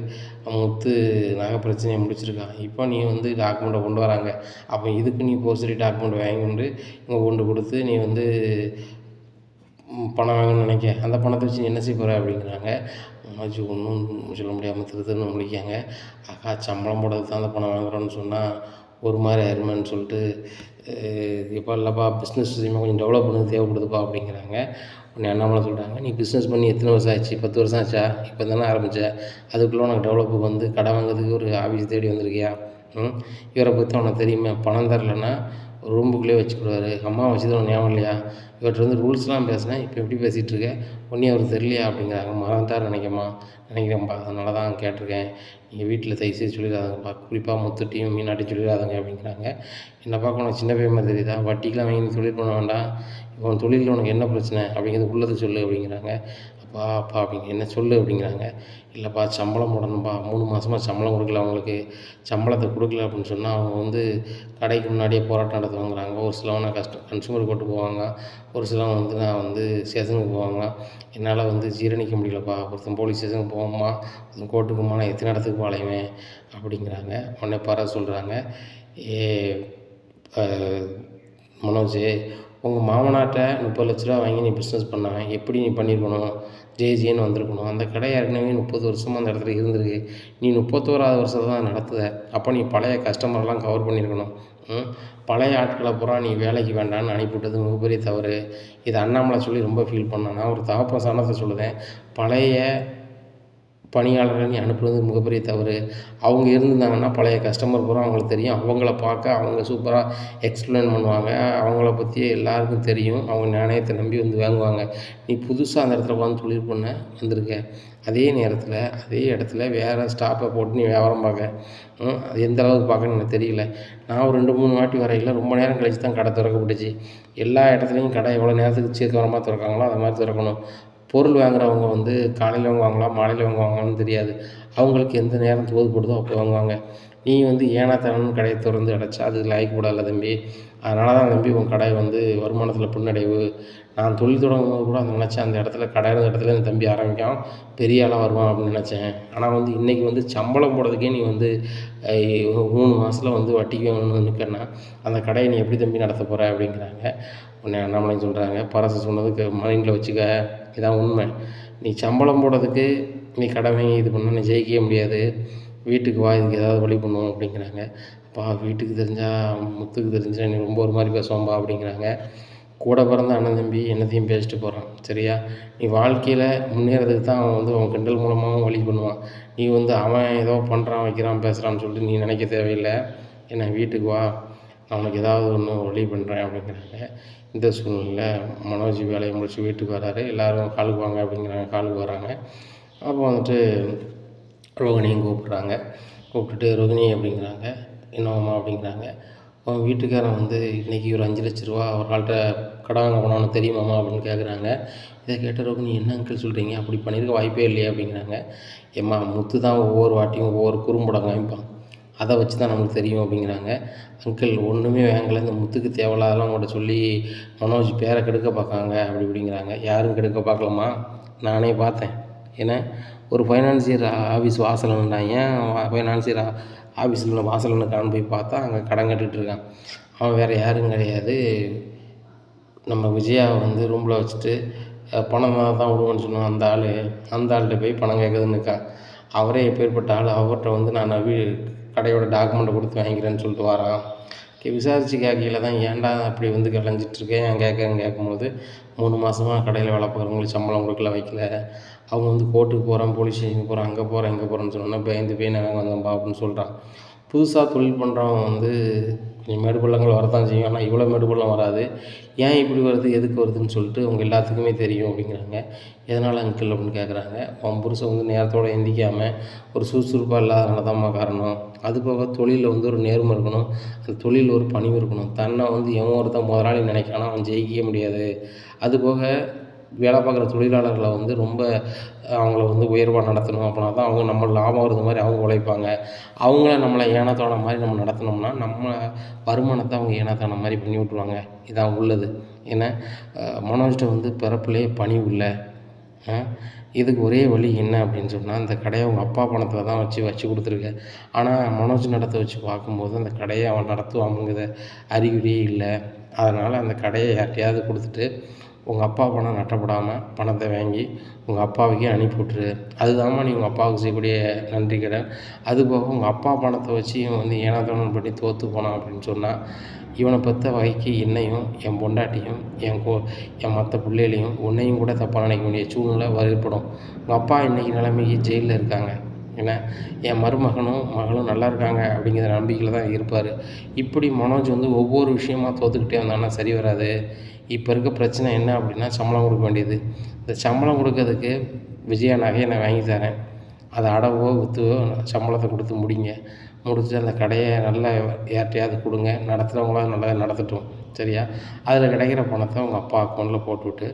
A: முத்து நகை பிரச்சனையை முடிச்சிருக்கான். இப்போ நீ வந்து டாக்குமெண்ட்டை கொண்டு வராங்க, அப்போ இதுக்கு நீ போர்சரி டாக்குமெண்ட் வாங்கி கொண்டு இங்கே கொண்டு கொடுத்து நீ வந்து பணம் வாங்கணும்னு நினைக்க, அந்த பணத்தை வச்சு நீ என்ன செய்ய போகிற அப்படிங்கிறாங்க. மனோஜ் ஒன்றும் சொல்ல முடியாமல் திருன்னு முடிக்காங்க. அக்கா சம்பளம் போடுறதுக்கு தான் அந்த பணம் வாங்குறோன்னு சொன்னால் ஒரு மாதிரி ஆயிருமேன்னு சொல்லிட்டு, இப்போ இல்லைப்பா பிஸ்னஸ் விஷயமாக கொஞ்சம் டெவலப் பண்ணது தேவைப்படுதுப்பா அப்படிங்கிறாங்க. உடனே அண்ணாமலை சொல்கிறாங்க, நீ பிஸ்னஸ் பண்ணி எத்தனை வருஷம் ஆச்சு? 10 வருஷம் ஆச்சா? இப்போ தானே ஆரம்பித்த, அதுக்குள்ளே உனக்கு டெவலப்புக்கு வந்து கடை வாங்குறதுக்கு ஒரு ஆஃபீஸ் தேடி வந்திருக்கியா? இவரை பற்றி உனக்கு தெரியுமே, பணம் தரலைன்னா ரூம்புக்குள்ளேயே வச்சுக்கிடுவார். அம்மா வச்சது உனக்கு ஞாபகம் இல்லையா? இவர்கிட்ட வந்து ரூல்ஸ்லாம் பேசினேன், இப்போ எப்படி பேசிகிட்டு இருக்க? ஒன்றும் அவர் தெரியலையா அப்படிங்கிறாங்க. மறந்துட்டார் நினைக்கிறேன்ப்பா, அதனால தான் கேட்டிருக்கேன். நீங்கள் வீட்டில் தயவுசெய்து சொல்லிடாதங்கப்பா, குறிப்பாக முத்துட்டையும் மீனாட்டையும் சொல்லிடாதங்க அப்படிங்கிறாங்க. என்னப்பா உனக்கு சின்ன பையன் மாதிரி தெரியுதா? வட்டிக்கெலாம் வாங்கி நீ தொழில் பண்ண வேண்டாம், உன் தொழிலில் உனக்கு என்ன பிரச்சனை அப்படிங்கிறது உள்ளதை சொல்லு அப்படிங்கிறாங்க. அப்பா அப்படிங்க என்ன சொல்லு அப்படிங்கிறாங்க. இல்லைப்பா சம்பளம் போடணும்ப்பா, 3 மாதமாக சம்பளம் கொடுக்கல அவங்களுக்கு. சம்பளத்தை கொடுக்கல அப்படின்னு சொன்னால் அவங்க வந்து கடைக்கு முன்னாடியே போராட்டம் நடத்துவாங்கிறாங்க. ஒரு சிலவங்க கன்சூமர் கோர்ட்டு போவாங்க, ஒரு சிலவங்க வந்து நான் வந்து ஸ்டேஷனுக்கு போவாங்க. என்னால் வந்து ஜீரணிக்க முடியலப்பா, ஒருத்தன் போலீஸ் ஸ்டேஷனுக்கு போவோம்மா, ஒருத்தன் கோர்ட்டுக்கு போமா, நான் எத்தனை இடத்துக்கு அலைவேன் அப்படிங்கிறாங்க. உடனே சொல்கிறாங்க, ஏ மனோஜ், உங்கள் மாமனார்ட்ட 30,00,000 வாங்கி நீ பிஸ்னஸ் பண்ணவன், எப்படி நீ பண்ணியிருக்கணும்? ஜேன்னு வந்திருக்கணும். அந்த கடை ஏற்கனவே 30 வருஷமாக அந்த இடத்துல இருந்திருக்கு. நீ 31வது வருஷத்தை தான் நடத்துத. அப்போ நீ பழைய கஸ்டமர்லாம் கவர் பண்ணியிருக்கணும். பழைய ஆட்களை பூரா நீ வேலைக்கு வேண்டான்னு அனுப்பிவிட்டது மிகப்பெரிய தவறு. இது அண்ணாமலை சொல்லி ரொம்ப ஃபீல் பண்ணான். நான் ஒரு தகப்பன் சாணத்தை சொல்லுதேன், பழைய பணியாளரை நீ அனுப்புனது மிகப்பெரிய தவறு. அவங்க இருந்திருந்தாங்கன்னா பழைய கஸ்டமர் பூரா அவங்களுக்கு தெரியும். அவங்கள பார்க்க அவங்க சூப்பராக எக்ஸ்பிளைன் பண்ணுவாங்க. அவங்கள பற்றி எல்லாருக்கும் தெரியும். அவங்க நாணயத்தை நம்பி வந்து வாங்குவாங்க. நீ புதுசாக அந்த இடத்துல உட்காந்து தொழில் பண்ண வந்திருக்க. அதே நேரத்தில் அதே இடத்துல வேறு ஸ்டாஃபை போட்டு நீ வியாபாரம் பார்க்க. அது எந்த அளவுக்கு பார்க்கணுன்னு எனக்கு தெரியல. நான் ஒரு 2-3 வாட்டி வரையில் ரொம்ப நேரம் கழித்து தான் கடை திறக்கப்பட்டுச்சு. எல்லா இடத்துலையும் கடை எவ்வளோ நேரத்துக்கு சீக்கிரமாக திறக்காங்களோ அது மாதிரி திறக்கணும். பொருள் வாங்குறவங்க வந்து காலையில் வாங்குவாங்களா மாலையில் வாங்குவாங்களான்னு தெரியாது. அவங்களுக்கு எந்த நேரம் தோதுப்படுதோ அப்போ வாங்குவாங்க. நீ வந்து ஏனா தானன்னு கடையை திறந்து அடைச்சா அது லாய்க்கப்படாதுல்ல தம்பி. அதனால தான் தம்பி உன் கடை வந்து வருமானத்தில் பின்னடைவு. நான் தொழில் தொடங்கும்போது கூட அந்த நினச்சேன், அந்த இடத்துல கடை இருந்த இடத்துல இந்த தம்பி ஆரம்பிக்கான் பெரிய ஆளாக வருவான் அப்படின்னு நினச்சேன். ஆனால் வந்து இன்றைக்கி வந்து சம்பளம் போடுறதுக்கே நீ வந்து 3 மாதத்தில் வந்து வட்டிக்கு வாங்கணும்னு நிற்கன்னா அந்த கடையை நீ எப்படி தம்பி நடத்த போகிற அப்படிங்கிறாங்க. உடனே அண்ணாமலையும் சொல்கிறாங்க, பரசு சொன்னதுக்கு மைண்டில் வச்சுக்க, இதான் உண்மை. நீ சம்பளம் போடுறதுக்கு நீ கடை வாங்கி இது பண்ணால் நீ ஜெயிக்கவே முடியாது. வீட்டுக்கு வா, இதுக்கு ஏதாவது வழி பண்ணுவோம் அப்படிங்கிறாங்க. அப்பா வீட்டுக்கு தெரிஞ்சால் முத்துக்கு தெரிஞ்சால் நீ ரொம்ப ஒரு மாதிரி பேசுவான்பா அப்படிங்கிறாங்க. கூட பிறந்த அண்ணன் தம்பி என்னத்தையும் பேசிட்டு போகிறான், சரியா? நீ வாழ்க்கையில் முன்னேறதுக்கு தான் அவன் வந்து அவன் கிண்டல் மூலமாகவும் வழி பண்ணுவான். நீ வந்து அவன் ஏதோ பண்ணுறான் வைக்கிறான் பேசுகிறான்னு சொல்லிட்டு நீ நினைக்க தேவையில்லை. என்ன வீட்டுக்கு வா, அவனுக்கு ஏதாவது ஒன்று வழி பண்ணுறேன் அப்படிங்கிறாங்க. இந்த சூழ்நிலையில் மனோஜ் வேலையை முடிச்சு வீட்டுக்கு வராரு. எல்லோரும் காலுக்கு வாங்க அப்படிங்கிறாங்க. காலுக்கு வராங்க. அப்போ வந்துட்டு ரோகிணியும் கூப்பிட்றாங்க. கூப்பிட்டுட்டு ரோகிணி அப்படிங்கிறாங்க, என்னம்மா அப்படிங்கிறாங்க. அவன் வீட்டுக்காரன் வந்து இன்றைக்கி ஒரு 5,00,000 ஒரு ஆள்கிட்ட கடன் வாங்க போனான்னு தெரியுமாம்மா அப்படின்னு கேட்குறாங்க. இதை கேட்ட ரோகிணி, என்ன அங்கிள் சொல்கிறீங்க, அப்படி பண்ணியிருக்க வாய்ப்பே இல்லையே அப்படிங்கிறாங்க. ஏம்மா முத்து தான் ஒவ்வொரு வாட்டியும் ஒவ்வொரு குறும்படம் காமிப்பான், அதை வச்சு தான் நமக்கு தெரியும் அப்படிங்கிறாங்க. அங்கிள் ஒன்றுமே வாங்கலை, இந்த முத்துக்கு தேவையில்லாதெல்லாம் உங்கள்கிட்ட சொல்லி மனோஜ் பேரை கெடுக்க பார்க்காங்க அப்படி இப்படிங்கிறாங்க. யாரும் கெடுக்க பார்க்கலாமா, நானே பார்த்தேன். ஏன்னா ஒரு ஃபைனான்சியர் ஆஃபீஸ் வாசலில் நின்றாங்க. ஃபைனான்சியர் ஆஃபீஸில் வாசலில் நிற்கான்னு போய் பார்த்தா அங்கே கடன் கட்டிகிட்டு இருக்கான். அவன் வேறு யாரும் கிடையாது, நம்ம விஜயாவை வந்து ரூமில் வச்சுட்டு பணம் தான் விடுவேன்னு சொன்னோம் அந்த ஆள்கிட்ட போய் பணம் கேட்குதுன்னு இருக்கான். அவரே எப்பேற்பட்ட ஆள், அவர்கிட்ட வந்து நான் கடையோட டாக்குமெண்ட்டை கொடுத்து வாங்கிக்கிறேன்னு சொல்லிட்டு வரான். விசாரித்து கேட்கையில தான் ஏன்டா அப்படி வந்து கலைஞ்சிட்ருக்கேன் கேட்கும்போது 3 மாதமாக கடையில் வேலை பார்க்குறவங்களுக்கு சம்பளம் கொடுக்கல வைக்கல. அவங்க வந்து கோர்ட்டுக்கு போகிறேன், போலீஸ் ஸ்டேஷனுக்கு போகிறேன், அங்கே போகிறேன் இங்கே போகிறேன்னு சொன்னோன்னே பயந்து போய் நான் வந்தேன்ப்பா அப்படின்னு சொல்கிறான். புதுசாக தொழில் பண்ணுறவன் வந்து கொஞ்சம் மேடு பள்ளங்கள் வரத்தான் செய்யும். ஆனால் இவ்வளோ மேடு பள்ளம் வராது. ஏன் இப்படி வருது, எதுக்கு வருதுன்னு சொல்லிட்டு அவங்க எல்லாத்துக்குமே தெரியும் அப்படிங்கிறாங்க. எதனால் அங்கிள் அப்படின்னு கேட்குறாங்க. அவன் புருஷன் வந்து நேரத்தோடு எந்திக்காமல் ஒரு சுறுசுறுப்பாக இல்லாதனால தான்மா காரணம். அதுபோக தொழிலில் வந்து ஒரு நேர்மை இருக்கணும், அந்த தொழிலில் ஒரு பணிவு இருக்கணும். தன்னை வந்து எவன் ஒருத்தன் முதலாளி நினைக்கிறானோ அவன் ஜெயிக்கவே முடியாது. அதுபோக வேலை பார்க்குற தொழிலாளர்களை வந்து ரொம்ப அவங்கள வந்து உயர்வாக நடத்தணும். அப்படின்னா தான் அவங்க நம்ம லாபம் வருது மாதிரி அவங்க உழைப்பாங்க. அவங்கள நம்மளை ஏனத்தான மாதிரி நம்ம நடத்தினோம்னா நம்ம வருமானத்தை அவங்க ஏனத்தான மாதிரி பண்ணி விட்ருவாங்க. இதான் உள்ளது. ஏன்னா மனோஜ்கிட்ட வந்து பிறப்புலேயே பணிவு இல்லை. இதுக்கு ஒரே வழி என்ன அப்படின்னு சொன்னால், அந்த கடையை அவங்க அப்பா பணத்தில் தான் வச்சு கொடுத்துருக்கேன். ஆனால் மனோஜ் நடத்த வச்சு பார்க்கும்போது அந்த கடையை அவன் நடத்துவாங்கிற அறிகுறியே இல்லை. அதனால் அந்த கடையை யார்கிட்டையாவது கொடுத்துட்டு உங்கள் அப்பா பணம் நட்டப்படாமல் பணத்தை வாங்கி உங்கள் அப்பாவுக்கே அனுப்பி விட்ரு. அதுதாம்மா நீ உங்கள் அப்பாவுக்கு செய்யக்கூடிய நன்றி கடன். அதுபோக உங்கள் அப்பா பணத்தை வச்சு இவன் வந்து ஏனாதானம் பண்ணி தோற்று போனான் அப்படின்னு சொன்னால், இவனை பெற்ற வகைக்கு என்னையும் என் பொண்டாட்டியும் என் மற்ற பிள்ளைகளையும் உன்னையும் கூட தப்பாக நினைக்க வேண்டிய சூழ்நிலை ஏற்படும். உங்கள் அப்பா இன்றைக்கி நிலைமைக்கு ஜெயிலில் இருக்காங்க. ஏன்னா என் மகளும் நல்லா இருக்காங்க அப்படிங்கிற நம்பிக்கையில் தான் இருப்பார். இப்படி மனோஜ் வந்து ஒவ்வொரு விஷயமாக தோற்றுக்கிட்டே வந்தான்னா சரி வராது. இப்போ இருக்க பிரச்சனை என்ன அப்படின்னா, சம்பளம் கொடுக்க வேண்டியது. இந்த சம்பளம் கொடுக்கறதுக்கு விஜயா நகையை நான் வாங்கி தரேன், அதை அடவோ விற்றுவோ சம்பளத்தை கொடுத்து முடிச்சுட்டு அந்த கடையை நல்லா யார்கிட்டையாவது கொடுங்க, நடத்துகிறவங்களாம் நல்லா நடத்தட்டும், சரியா? அதில் கிடைக்கிற பணத்தை உங்கள் அப்பா அக்கௌண்ட்டில் போட்டுவிட்டு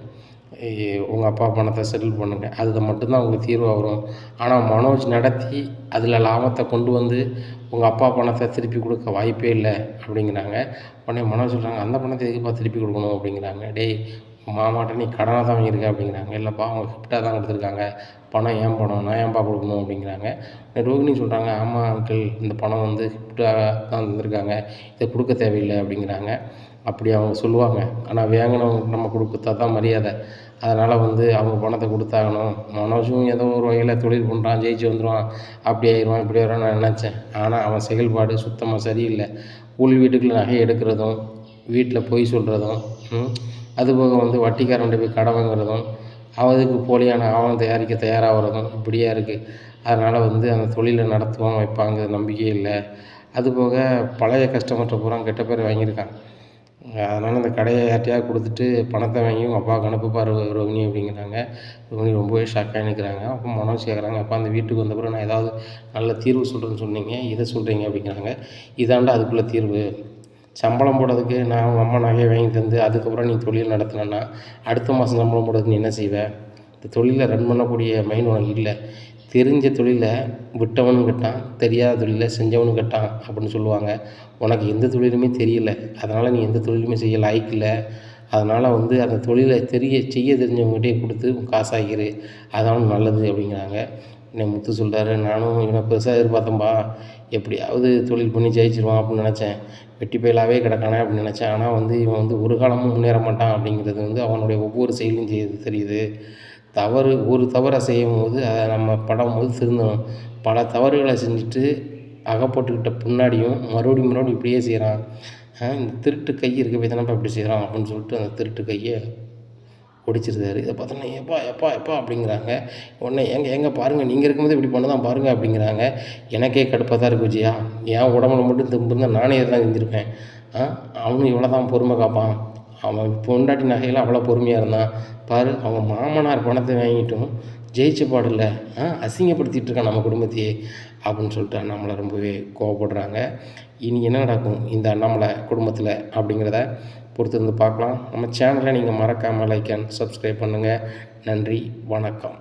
A: உங்கள் அப்பா பணத்தை செட்டில் பண்ணுங்கள். அது மட்டும்தான் உங்களுக்கு தீர்வாக வரும். ஆனால் மனோஜ் நடத்தி அதில் லாபத்தை கொண்டு வந்து உங்கள் அப்பா பணத்தை திருப்பி கொடுக்க வாய்ப்பே இல்லை அப்படிங்கிறாங்க. உடனே மனோஜ் சொல்கிறாங்க, அந்த பணத்தை எதுக்குப்பா திருப்பி கொடுக்கணும் அப்படிங்கிறாங்க. டேய் மாமாட்ட நீ கடனாக தான் வாங்கியிருக்க அப்படிங்கிறாங்க. இல்லைப்பா அவங்க கிஃப்டாக தான் கொடுத்துருக்காங்க, பணம் ஏன் பணம் நான் ஏன்பா கொடுக்கணும் அப்படிங்கிறாங்க. ரோகிணி சொல்கிறாங்க, ஆமாம் அங்கிள் இந்த பணம் வந்து கிஃப்டாக தான் தந்திருக்காங்க, இதை கொடுக்க தேவையில்லை அப்படிங்கிறாங்க. அப்படி அவங்க சொல்லுவாங்க. ஆனால் வாங்கினவங்க நம்ம கொடுத்தா தான் மரியாதை. அதனால் வந்து அவங்க பணத்தை கொடுத்தாகணும். மனோஜும் ஏதோ ஒரு வகையில் தொழில் பண்ணுறான், ஜெயிச்சு வந்துடுவான், அப்படி ஆயிடுவான் இப்படி வருவான்னு நான் நினச்சேன். ஆனால் அவன் செயல்பாடு சுத்தமாக சரியில்லை. கூலி வீட்டுக்குள்ள நகை எடுக்கிறதும், வீட்டில் பொய் சொல்கிறதும், அதுபோக வந்து வட்டிக்காரன்கிட்ட போய் கடன் வாங்குறதும், அவனுக்கு போலியான ஆவணம் தயாரிக்க தயாராகிறதும் இப்படியே இருக்குது. அதனால் வந்து அந்த தொழிலை நடத்துவான் வைப்பாங்கிற நம்பிக்கையே இல்லை. அதுபோக பழைய கஸ்டமர்கிட்ட பூரா கெட்ட பேர் வாங்கியிருக்கான். அதனால் அந்த கடையை யார்கிட்டையாவது கொடுத்துட்டு பணத்தை வாங்கி உங்கள் அப்பாவுக்கு அனுப்புப்பார் ரோகிணி அப்படிங்கிறாங்க. ரோகிணி ரொம்பவே ஷாக்காக நிற்கிறாங்க. அப்போ மனோஜ் கேட்குறாங்க, அப்பா அந்த வீட்டுக்கு வந்த பிறகு நான் ஏதாவது நல்ல தீர்வு சொல்கிறேன்னு சொன்னீங்க, இதை சொல்கிறீங்க அப்படிங்கிறாங்க. இதாண்டா அதுக்குள்ளே தீர்வு. சம்பளம் போடுறதுக்கு நான் அவங்க அம்மா நகையை வாங்கி தந்து அதுக்கப்புறம் நீ தொழில் நடத்தினேன்னா அடுத்த மாதம் சம்பளம் போடுறதுக்கு நீ என்ன செய்வேன்? இந்த தொழிலை ரன் பண்ணக்கூடிய மைண்ட் உனக்கு இல்லை. தெரிஞ்ச தொழிலை விட்டவனும் கெட்டான், தெரியாத தொழிலை செஞ்சவனும் கெட்டான் அப்படின்னு சொல்லுவாங்க. உனக்கு எந்த தொழிலுமே தெரியல, அதனால் நீ எந்த தொழிலுமே செய்ய லாய்க்கில்லை. அதனால் வந்து அந்த தொழிலை செய்ய தெரிஞ்சவங்ககிட்டே கொடுத்து காசாகிரு, அதான் நல்லது அப்படிங்கிறாங்க. என்னை முத்து சொல்கிறாரு, நானும் இவனை பெருசாக எதிர்பார்த்தேன்பா, எப்படியாவது தொழில் பண்ணி ஜெயிச்சிருவான் அப்படின்னு நினச்சேன். வெட்டி பயலாகவே கிடக்கானே அப்படின்னு நினச்சேன். ஆனால் வந்து இவன் வந்து ஒரு காலமும் முன்னேற மாட்டான் அப்படிங்கிறது வந்து அவனுடைய ஒவ்வொரு செயலும் தெரியுது. ஒரு தவறை செய்யும்போது அதை நம்ம படும்போது திருந்தணும். பல தவறுகளை செஞ்சுட்டு அகப்பட்டுக்கிட்ட பின்னாடியும் மறுபடியும் இப்படியே செய்கிறான். இந்த திருட்டு கை இருக்க போய் தானப்பா இப்படி செய்கிறான் அப்படின்னு சொல்லிட்டு அந்த திருட்டு கையை ஒடிச்சிருந்தாரு. இதை பார்த்தோன்னா எப்பா அப்படிங்கிறாங்க. உடனே ஏங்க பாருங்கள், நீங்கள் இருக்கும்போது இப்படி பண்ண தான் பாருங்கள் அப்படிங்கிறாங்க. எனக்கே கடுப்பாக தான் இருக்குது விஜயா, என் உடம்புல மட்டும் திரும்ப இருந்தால் நானே இதை தான் செஞ்சுருப்பேன். அவனும் இவ்வளோ தான் பொறுமை காப்பான். அவன் பொண்டாட்டி நகையில் அவ்வளோ பொறுமையாக இருந்தான் பாரு. அவங்க மாமனார் பணத்தை வாங்கிட்டும் ஜெயிச்ச பாடில்ல, அசிங்கப்படுத்திகிட்டு இருக்கான் நம்ம குடும்பத்தையே அப்படின்னு சொல்லிட்டு அண்ணாமலை ரொம்பவே கோவப்படுறாங்க. இனி என்ன நடக்கும் இந்த அண்ணாமலை குடும்பத்தில் அப்படிங்கிறத பொறுத்திருந்து பார்க்கலாம். நம்ம சேனலை நீங்கள் மறக்காமல் லைக் அண்ட் சப்ஸ்கிரைப் பண்ணுங்கள். நன்றி, வணக்கம்.